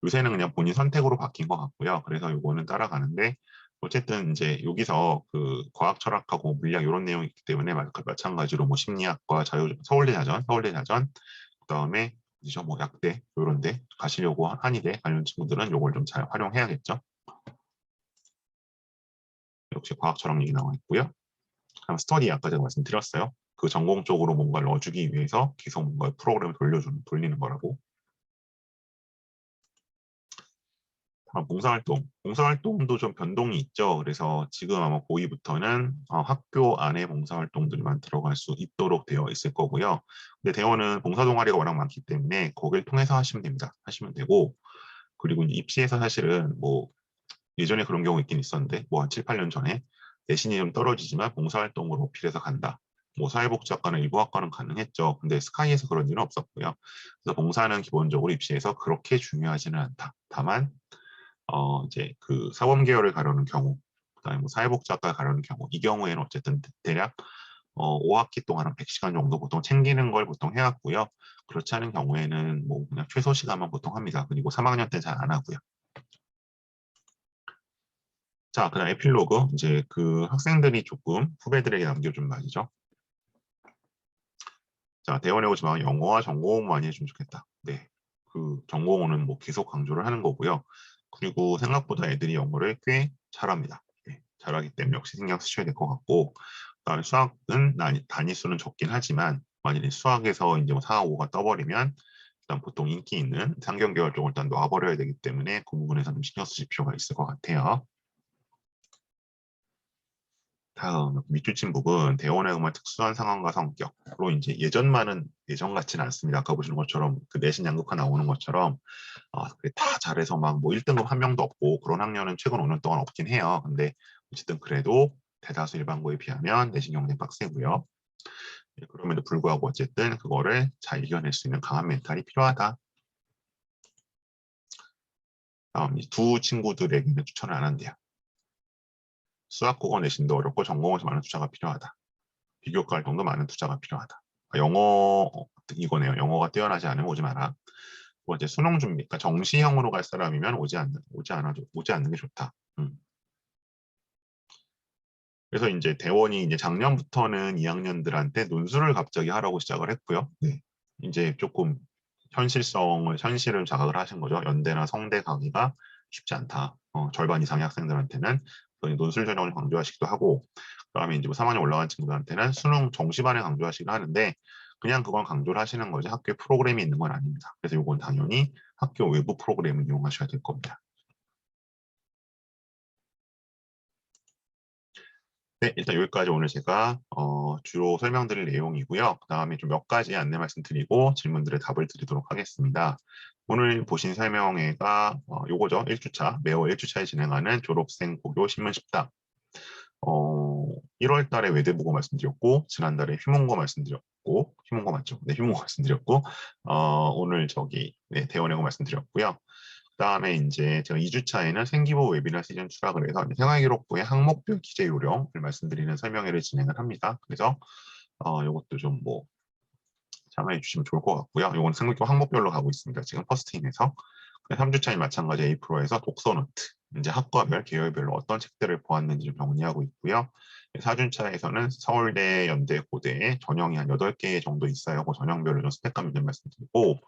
요새는 그냥 본인 선택으로 바뀐 것 같고요. 그래서 이거는 따라가는데 어쨌든 이제 여기서 그 과학 철학하고 물리학 이런 내용이 있기 때문에 마찬가지로 뭐 심리학과 서울대 자전 그다음에 이제 뭐 약대 이런데 가시려고 한의대 관련 친구들은 이걸 좀 잘 활용해야겠죠. 역시 과학 철학 얘기 나와 있고요. 그럼 스터디 아까 제가 말씀드렸어요. 그 전공 쪽으로 뭔가를 넣어주기 위해서 계속 뭔가 프로그램을 돌리는 거라고. 봉사활동. 봉사활동도 좀 변동이 있죠. 그래서 지금 아마 고2부터는 학교 안에 봉사활동들만 들어갈 수 있도록 되어 있을 거고요. 근데 대원은 봉사동아리가 워낙 많기 때문에 거기를 통해서 하시면 됩니다. 하시면 되고, 그리고 입시에서 사실은 뭐 예전에 그런 경우 있긴 있었는데 뭐 한 7, 8년 전에 내신이 좀 떨어지지만 봉사활동으로 어필해서 간다. 뭐 사회복지학과는 일부 학과는 가능했죠. 근데 스카이에서 그런 일은 없었고요. 그래서 봉사는 기본적으로 입시에서 그렇게 중요하지는 않다. 다만 이제 그 사범 계열을 가려는 경우, 그다음에 뭐 사회복지학과 가려는 경우, 이 경우에는 어쨌든 대략 5학기 동안 한 100시간 정도 보통 챙기는 걸 보통 해왔고요. 그렇지 않은 경우에는 뭐 그냥 최소 시간만 보통 합니다. 그리고 3학년 때 잘 안 하고요. 자, 그다음 에필로그. 이제 그 학생들이 조금 후배들에게 남겨준 말이죠. 자, 대원에 오지만 영어와 전공만 많이 해주면 좋겠다. 네, 그 전공은 뭐 계속 강조를 하는 거고요. 그리고 생각보다 애들이 영어를 꽤 잘합니다. 네, 잘하기 때문에 역시 신경 쓰셔야 될 것 같고, 그다음에 수학은 단위수는 적긴 하지만 만약에 수학에서 이제 뭐 4, 5가 떠버리면 일단 보통 인기 있는 상경계열 쪽을 일단 놔버려야 되기 때문에 그 부분에서 좀 신경 쓰실 필요가 있을 것 같아요. 다음 밑줄 친 부분 대원의 음악 특수한 상황과 성격으로 이제 예전 같지는 않습니다. 아까 보시는 것처럼 그 내신 양극화 나오는 것처럼 그래, 다 잘해서 막 뭐 1등급 한 명도 없고 그런 학년은 최근 5년 동안 없긴 해요. 근데 어쨌든 그래도 대다수 일반고에 비하면 내신 경쟁 빡세고요. 예, 그럼에도 불구하고 어쨌든 그거를 잘 이겨낼 수 있는 강한 멘탈이 필요하다. 다음 두 친구들에게는 추천을 안 한대요. 수학 국어 내신도 어렵고 전공에서 많은 투자가 필요하다. 비교과 활동도 많은 투자가 필요하다. 영어 이거네요. 영어가 뛰어나지 않으면 오지 마라. 두 번째 수능 준비. 그러니까 정시형으로 갈 사람이면 오지 않는 게 좋다. 그래서 이제 대원이 이제 작년부터는 2학년들한테 논술을 갑자기 하라고 시작을 했고요. 네. 이제 조금 현실을 자각을 하신 거죠. 연대나 성대 가기가 쉽지 않다. 절반 이상의 학생들한테는 논술 전형을 강조하시기도 하고, 그다음에 이제 뭐 3학년 올라간 친구들한테는 수능 정시반에 강조하시기도 하는데, 그냥 그건 강조를 하시는 거지 학교에 프로그램이 있는 건 아닙니다. 그래서 이건 당연히 학교 외부 프로그램을 이용하셔야 될 겁니다. 네, 일단 여기까지 오늘 제가 주로 설명드릴 내용이고요. 그 다음에 좀 몇 가지 안내 말씀드리고 질문들에 답을 드리도록 하겠습니다. 오늘 보신 설명회가 요거죠. 1주차, 매월 1주차에 진행하는 졸업생 고교 신문 십답. 1월 달에 외대보고 말씀드렸고, 지난달에 휴문고 말씀드렸고, 휴문고 맞죠? 네, 휴문고 말씀드렸고, 오늘 네, 대원외고 말씀드렸고요. 그다음에 이제 제가 2주차에는 생기부 웨비나 시즌 추락을 해서 생활기록부의 항목별 기재 요령을 말씀드리는 설명회를 진행을 합니다. 그래서 이것도 좀 뭐 참여해 주시면 좋을 것 같고요. 이건 생기부 항목별로 가고 있습니다. 지금 퍼스트인에서 3주차에 마찬가지 A 프로에서 독서 노트, 이제 학과별, 계열별로 어떤 책들을 보았는지 좀 정리하고 있고요. 4주차에서는 서울대, 연대, 고대에 전형이 한 8개 정도 있어요. 그 전형별로 좀 스펙감 있는 말씀드리고,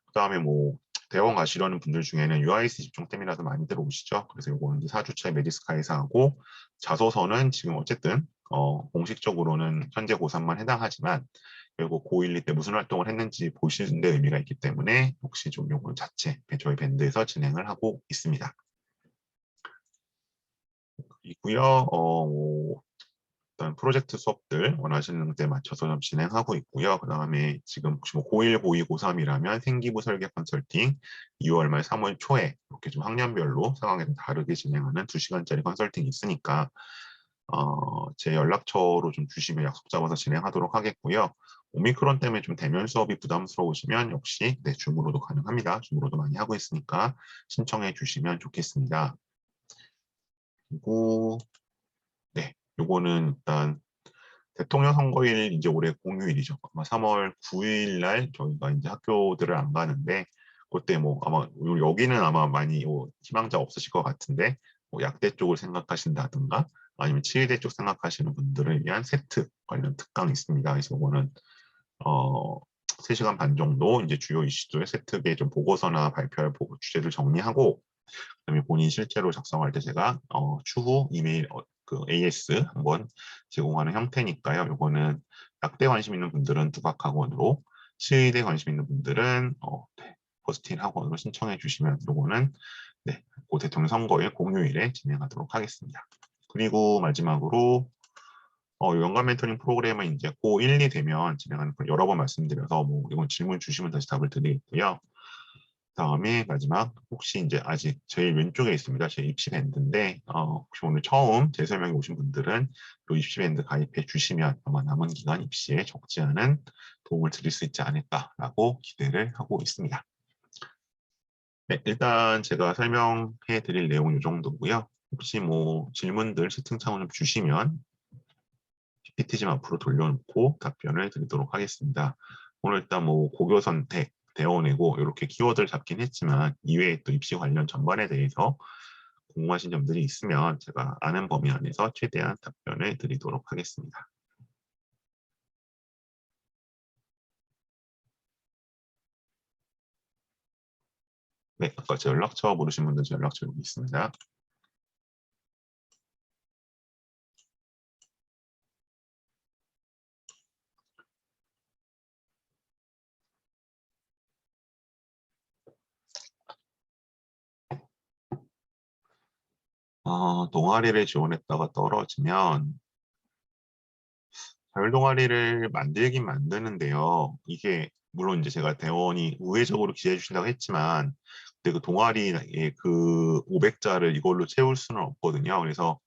그다음에 뭐 대원 가시려는 분들 중에는 UIC 집중 때문이라도 많이들 오시죠. 그래서 이거는 4주차에 메디스카에서 하고, 자소서는 지금 어쨌든 공식적으로는 현재 고3만 해당하지만 결국 고1, 2때 무슨 활동을 했는지 보시는 데 의미가 있기 때문에 혹시 좀 요거 자체 저희 밴드에서 진행을 하고 있습니다. 있고요. 일단 프로젝트 수업들 원하시는 데 맞춰서 좀 진행하고 있고요. 그 다음에 지금 혹시 뭐 고1, 고2, 고3이라면 생기부 설계 컨설팅 2월 말 3월 초에 이렇게 좀 학년별로 상황에 다르게 진행하는 2시간짜리 컨설팅이 있으니까 제 연락처로 좀 주시면 약속 잡아서 진행하도록 하겠고요. 오미크론 때문에 좀 대면 수업이 부담스러우시면 역시 네, 줌으로도 가능합니다. 줌으로도 많이 하고 있으니까 신청해 주시면 좋겠습니다. 그리고 네, 요거는 일단 대통령 선거일 이제 올해 공휴일이죠. 아마 3월 9일 날 저희가 이제 학교들을 안 가는데 그때 뭐 아마 여기는 아마 많이 희망자 없으실 것 같은데 뭐 약대 쪽을 생각하신다든가 아니면 치의대 쪽 생각하시는 분들을 위한 세트 관련 특강이 있습니다. 그래서 이거는 어 3시간 반 정도 이제 주요 이슈들 세트에 좀 보고서나 발표할 주제를 정리하고 그다음에 본인 실제로 작성할 때 제가 추후 이메일 그 AS 한번 제공하는 형태니까요. 이거는 약대 관심 있는 분들은 두각학원으로, 치의대 관심 있는 분들은 네, 포스틴 학원으로 신청해 주시면 이거는 네, 고 대통령 선거일 공휴일에 진행하도록 하겠습니다. 그리고 마지막으로 연간 멘토링 프로그램은 이제 고 1, 2 되면 진행하는 걸 여러 번 말씀드려서 뭐 이건 질문 주시면 다시 답을 드리겠고요. 다음에 마지막 혹시 이제 아직 제일 왼쪽에 있습니다. 제 입시 밴드인데 혹시 오늘 처음 제 설명에 오신 분들은 이 입시 밴드 가입해 주시면 아마 남은 기간 입시에 적지 않은 도움을 드릴 수 있지 않을까라고 기대를 하고 있습니다. 네, 일단 제가 설명해 드릴 내용은 이 정도고요. 혹시 뭐 질문들 채팅창을 좀 주시면 PPT 좀 앞으로 돌려놓고 답변을 드리도록 하겠습니다. 오늘 일단 뭐 고교 선택, 대원외고 이렇게 키워드를 잡긴 했지만 이외에 또 입시 관련 전반에 대해서 궁금하신 점들이 있으면 제가 아는 범위 안에서 최대한 답변을 드리도록 하겠습니다. 네, 아까 제 연락처 모르신 분들 제 연락처 여기 있습니다. 동아리를 지원했다가 떨어지면 자율 동아리를 만들긴 만드는데요. 이게 물론 이제 제가 대원이 우회적으로 기재해 주신다고 했지만 근데 그 동아리의 그 500자를 이걸로 채울 수는 없거든요. 그래서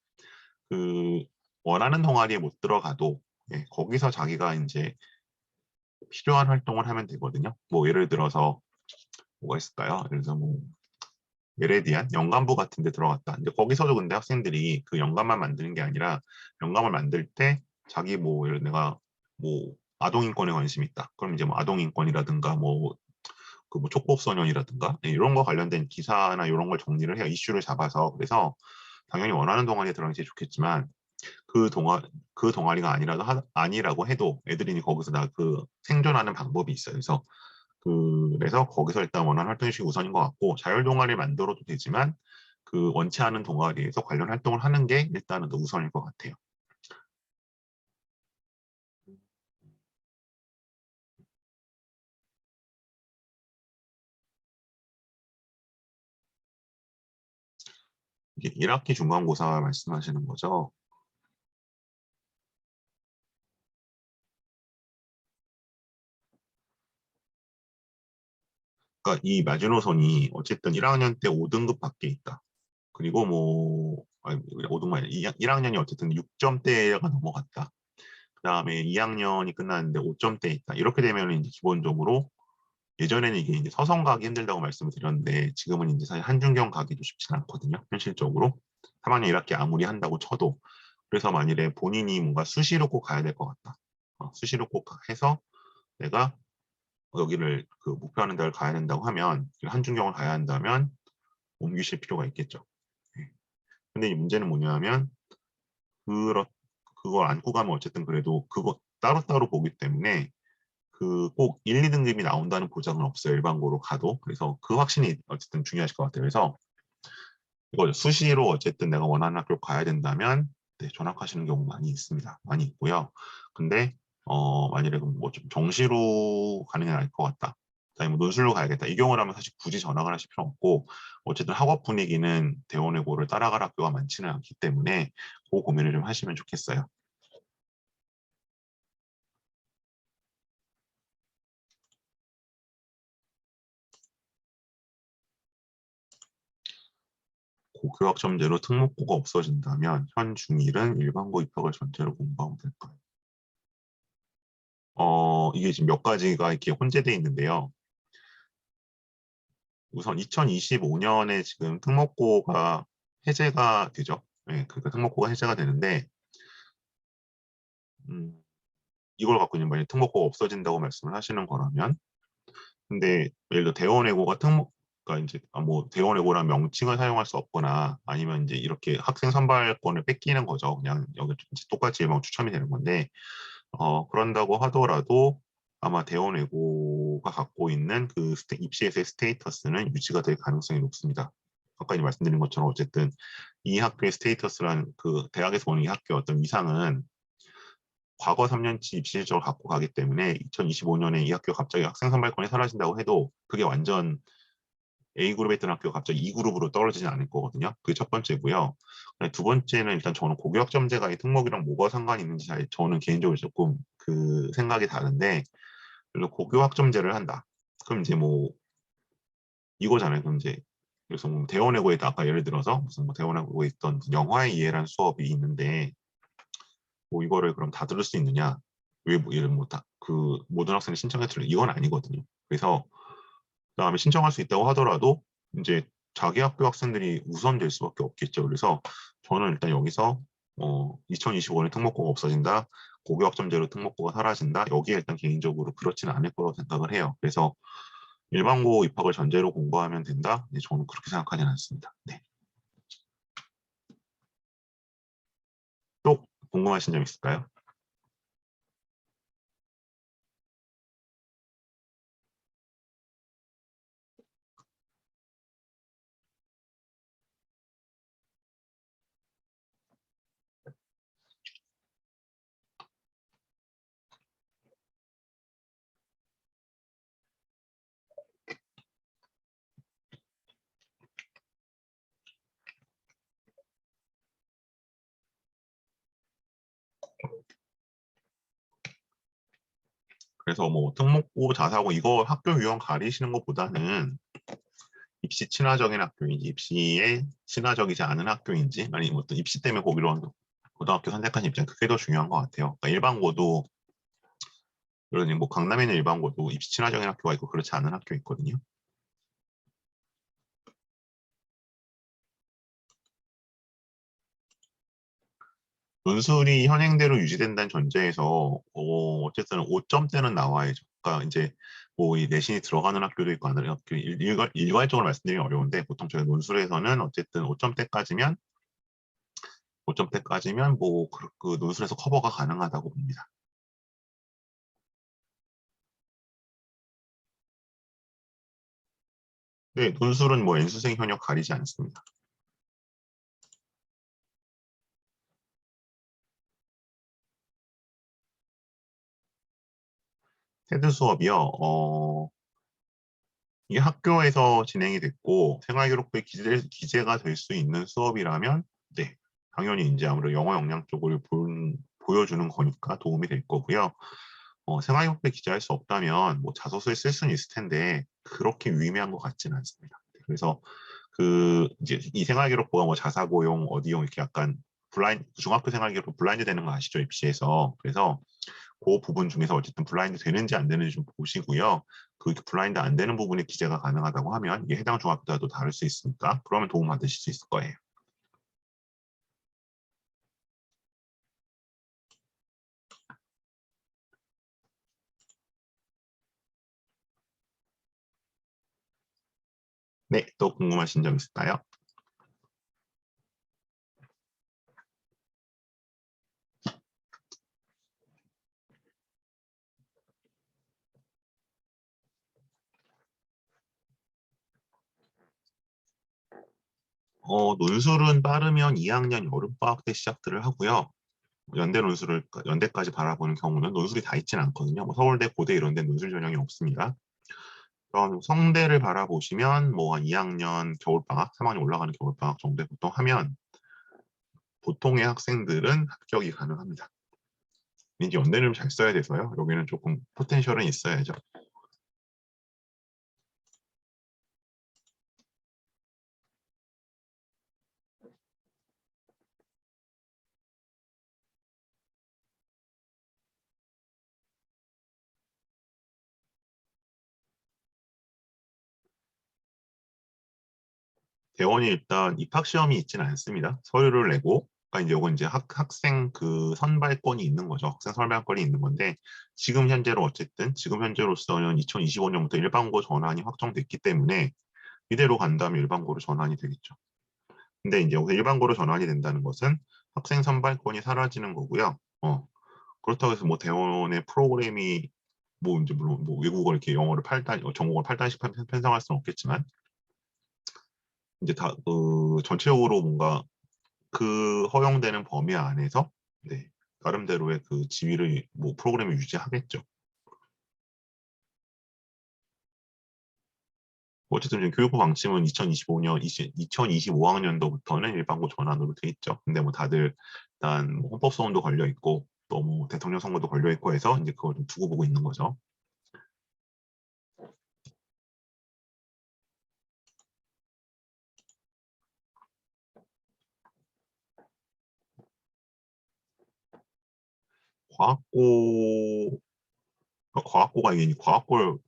그 원하는 동아리에 못 들어가도 거기서 자기가 이제 필요한 활동을 하면 되거든요. 뭐 예를 들어서 뭐가 있을까요? 예를 들어서 뭐 메레디안 연감부 같은 데 들어갔다. 근데 거기서도 근데 학생들이 그 연감만 만드는 게 아니라 연감을 만들 때 자기 뭐 예를 내가 뭐 아동인권에 관심이 있다. 그럼 이제 뭐 아동인권이라든가 뭐 그 뭐 촉법소년이라든가 이런 거 관련된 기사나 이런 걸 정리를 해요. 이슈를 잡아서. 그래서 당연히 원하는 동아리에 들어가는 게 좋겠지만 그 동아리가 아니라고 해도 애들이 거기서 나 그 생존하는 방법이 있어요. 그래서 거기서 일단 원하는 활동이 우선인 것 같고 자율 동아리 만들어도 되지만 그 원치 않은 동아리에서 관련 활동을 하는 게 일단은 더 우선일 것 같아요. 이게 1학기 중간고사 말씀하시는 거죠? 그러니까 이 마지노선이 어쨌든 1학년 때 5등급 밖에 있다. 그리고 뭐 아니 5등급 아니라 1학년이 어쨌든 6점대가 넘어갔다. 그다음에 2학년이 끝났는데 5점대 있다. 이렇게 되면 이제 기본적으로 예전에는 이게 이제 서성 가기 힘들다고 말씀을 드렸는데 지금은 이제 사실 한중경 가기도 쉽지 않거든요. 현실적으로 3학년 1학기 아무리 한다고 쳐도 그래서 만일에 본인이 뭔가 수시로 꼭 가야 될 것 같다. 수시로 꼭 해서 내가 여기를 그 목표하는 데를 가야 된다고 하면 한중경을 가야 한다면 옮기실 필요가 있겠죠. 예. 근데 이 문제는 뭐냐면 그렇 그걸 안고 가면 어쨌든 그래도 그거 따로따로 보기 때문에 그 꼭 1, 2등급이 나온다는 보장은 없어요. 일반고로 가도. 그래서 그 확신이 어쨌든 중요하실 것 같아요. 그래서 이거 수시로 어쨌든 내가 원하는 학교를 가야 된다면 네, 전학하시는 경우 많이 있습니다. 많이 있고요. 근데 만일에 뭐좀 정시로 가는 게 나을 것 같다. 아니면 논술로 가야겠다. 이 경우라면 사실 굳이 전학을 하실 필요 없고 어쨌든 학업 분위기는 대원의 고를 따라갈 학교가 많지는 않기 때문에 그 고민을 좀 하시면 좋겠어요. 고교학점제로 특목고가 없어진다면 현 중1은 일반고 입학을 전제로 공부하면 될까요? 이게 지금 몇 가지가 이렇게 혼재되어 있는데요. 우선 2025년에 지금 특목고가 해제가 되죠. 네, 그러니까 특목고가 해제가 되는데 음, 이걸 갖고 이제 만약 특목고가 없어진다고 말씀을 하시는 거라면 근데 예를 들어 대원외고가 그러니까 이제 뭐 대원외고란 명칭을 사용할 수 없거나 아니면 이제 이렇게 학생 선발권을 뺏기는 거죠. 그냥 여기 똑같이 일반 추첨이 되는 건데 그런다고 하더라도 아마 대원외고가 갖고 있는 그 입시에서의 스테이터스는 유지가 될 가능성이 높습니다. 아까 말씀드린 것처럼 어쨌든 이 학교의 스테이터스란 그 대학에서 보는 이 학교의 어떤 위상은 과거 3년치 입시 실적을 갖고 가기 때문에 2025년에 이 학교가 갑자기 학생 선발권이 사라진다고 해도 그게 완전 A그룹에 있던 학교가 갑자기 2그룹으로 떨어지진 않을 거거든요. 그게 첫 번째고요. 두 번째는 일단 저는 고교학점제가 이 특목이랑 뭐가 상관이 있는지 저는 개인적으로 조금 그 생각이 다른데 그래서 고교학점제를 한다. 그럼 이제 뭐 이거잖아요. 그럼 이제 그래서 뭐 대원외고에 아까 예를 들어서 무슨 뭐 대원외고에 있던 영화의 이해라는 수업이 있는데 뭐 이거를 그럼 다 들을 수 있느냐? 왜 뭐 예를 뭐다그 모든 학생이 신청해 들을 이건 아니거든요. 그래서 그다음에 신청할 수 있다고 하더라도 이제 자기 학교 학생들이 우선될 수밖에 없겠죠. 그래서 저는 일단 여기서 2025년에 특목고가 없어진다, 고교학점제로 특목고가 사라진다. 여기에 일단 개인적으로 그렇지는 않을 거라고 생각을 해요. 그래서 일반고 입학을 전제로 공부하면 된다. 네, 저는 그렇게 생각하지는 않습니다. 네. 또 궁금하신 점 있을까요? 그래서 뭐 특목고 자사고 이거 학교 유형 가리시는 것보다는 입시 친화적인 학교인지 입시에 친화적이지 않은 학교인지 아니 뭐 어떤 입시 때문에 거기로 고등학교 선택한 입장 그게 더 중요한 것 같아요. 그러니까 일반고도 그러니 뭐 강남에 있는 일반고도 입시 친화적인 학교가 있고 그렇지 않은 학교 있거든요. 논술이 현행대로 유지된다는 전제에서 어쨌든 5점대는 나와야죠. 그러니까 이제 뭐 이 내신이 들어가는 학교도 있고 안 들어가는 학교 일괄적으로 말씀드리기 어려운데 보통 저희 논술에서는 어쨌든 5점대까지면 뭐 그 논술에서 커버가 가능하다고 봅니다. 네, 논술은 뭐 N수생 현역 가리지 않습니다. 테드 수업이요. 이게 학교에서 진행이 됐고 생활기록부에 기재가 될 수 있는 수업이라면 네, 당연히 이제 아무래도 영어 역량 쪽을 보여주는 거니까 도움이 될 거고요. 생활기록부에 기재할 수 없다면 뭐 자소서에 쓸 수는 있을 텐데 그렇게 유의미한 것 같지는 않습니다. 그래서 그 이제 이 생활기록부가 뭐 자사고용 어디용 이렇게 약간 블라인드 중학교 생활기록 블라인드 되는 거 아시죠? 입시에서. 그래서 그 부분 중에서 어쨌든 블라인드 되는지 안 되는지 좀 보시고요. 그 블라인드 안 되는 부분에 기재가 가능하다고 하면 이게 해당 중학교와도 다를 수 있으니까 그러면 도움 받으실 수 있을 거예요. 네, 또 궁금하신 점 있을까요? 논술은 빠르면 2학년 여름방학 때 시작들을 하고요. 연대 논술을 연대까지 바라보는 경우는 논술이 다 있지는 않거든요. 뭐 서울대, 고대 이런 데 논술 전형이 없습니다. 그럼 성대를 바라보시면 뭐 한 2학년 겨울방학, 3학년 올라가는 겨울방학 정도에 보통 하면 보통의 학생들은 합격이 가능합니다. 이제 연대를 잘 써야 돼서요. 여기는 조금 포텐셜은 있어야죠. 대원이 일단 입학 시험이 있지는 않습니다. 서류를 내고, 그러니까 이제 이건 이제 학생 그 선발권이 있는 거죠. 학생 선발권이 있는 건데 지금 현재로 어쨌든 지금 현재로서는 2025년부터 일반고 전환이 확정됐기 때문에 이대로 간다면 일반고로 전환이 되겠죠. 근데 이제 여기서 일반고로 전환이 된다는 것은 학생 선발권이 사라지는 거고요. 그렇다고 해서 뭐 대원의 프로그램이 뭐 이제 물론 뭐 외국어 이렇게 영어를 8단, 전공을 8단씩 편성할 수는 없겠지만 이제 다 전체적으로 뭔가 그 허용되는 범위 안에서 네, 나름대로의 그 지위를 뭐 프로그램을 유지하겠죠. 어쨌든 지금 교육부 방침은 2025년, 2025학년도부터는 일반고 전환으로 돼 있죠. 근데 뭐 다들 일단 뭐 헌법 소원도 걸려 있고 또 뭐 대통령 선거도 걸려 있고 해서 이제 그걸 좀 두고 보고 있는 거죠. 과학고, 과학고가 이게 과학고를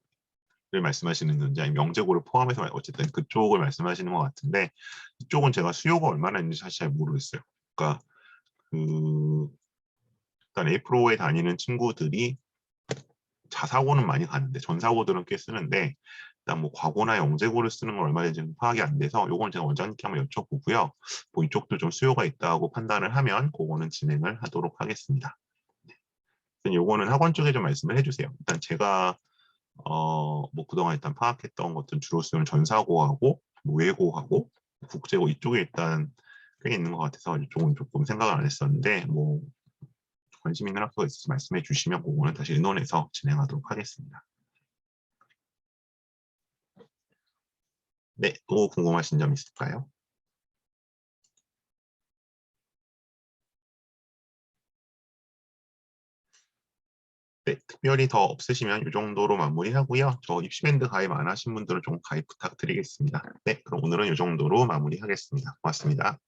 말씀하시는 건지 아니면 영재고를 포함해서 어쨌든 그쪽을 말씀하시는 것 같은데 이쪽은 제가 수요가 얼마나 있는지 사실 잘 모르겠어요. 그러니까 그 일단 A프로에 다니는 친구들이 자사고는 많이 가는데 전사고들은 꽤 쓰는데 일단 뭐 과고나 영재고를 쓰는 건 얼마나 지금 파악이 안 돼서 요건 제가 원장님께 한번 여쭤보고요. 뭐 이쪽도 좀 수요가 있다고 판단을 하면 그거는 진행을 하도록 하겠습니다. 요거는 학원 쪽에 좀 말씀을 해주세요. 일단 제가 뭐 그동안 일단 파악했던 것들은 주로 쓰는 전사고하고 뭐 외고하고 국제고 이쪽에 일단 꽤 있는 것 같아서 이쪽은 조금 생각을 안 했었는데 뭐 관심 있는 학교가 있어서 말씀해 주시면 그거는 다시 의논해서 진행하도록 하겠습니다. 네, 또 궁금하신 점 있을까요? 네, 특별히 더 없으시면 이 정도로 마무리하고요. 저 입시밴드 가입 안 하신 분들은 좀 가입 부탁드리겠습니다. 네, 그럼 오늘은 이 정도로 마무리하겠습니다. 고맙습니다.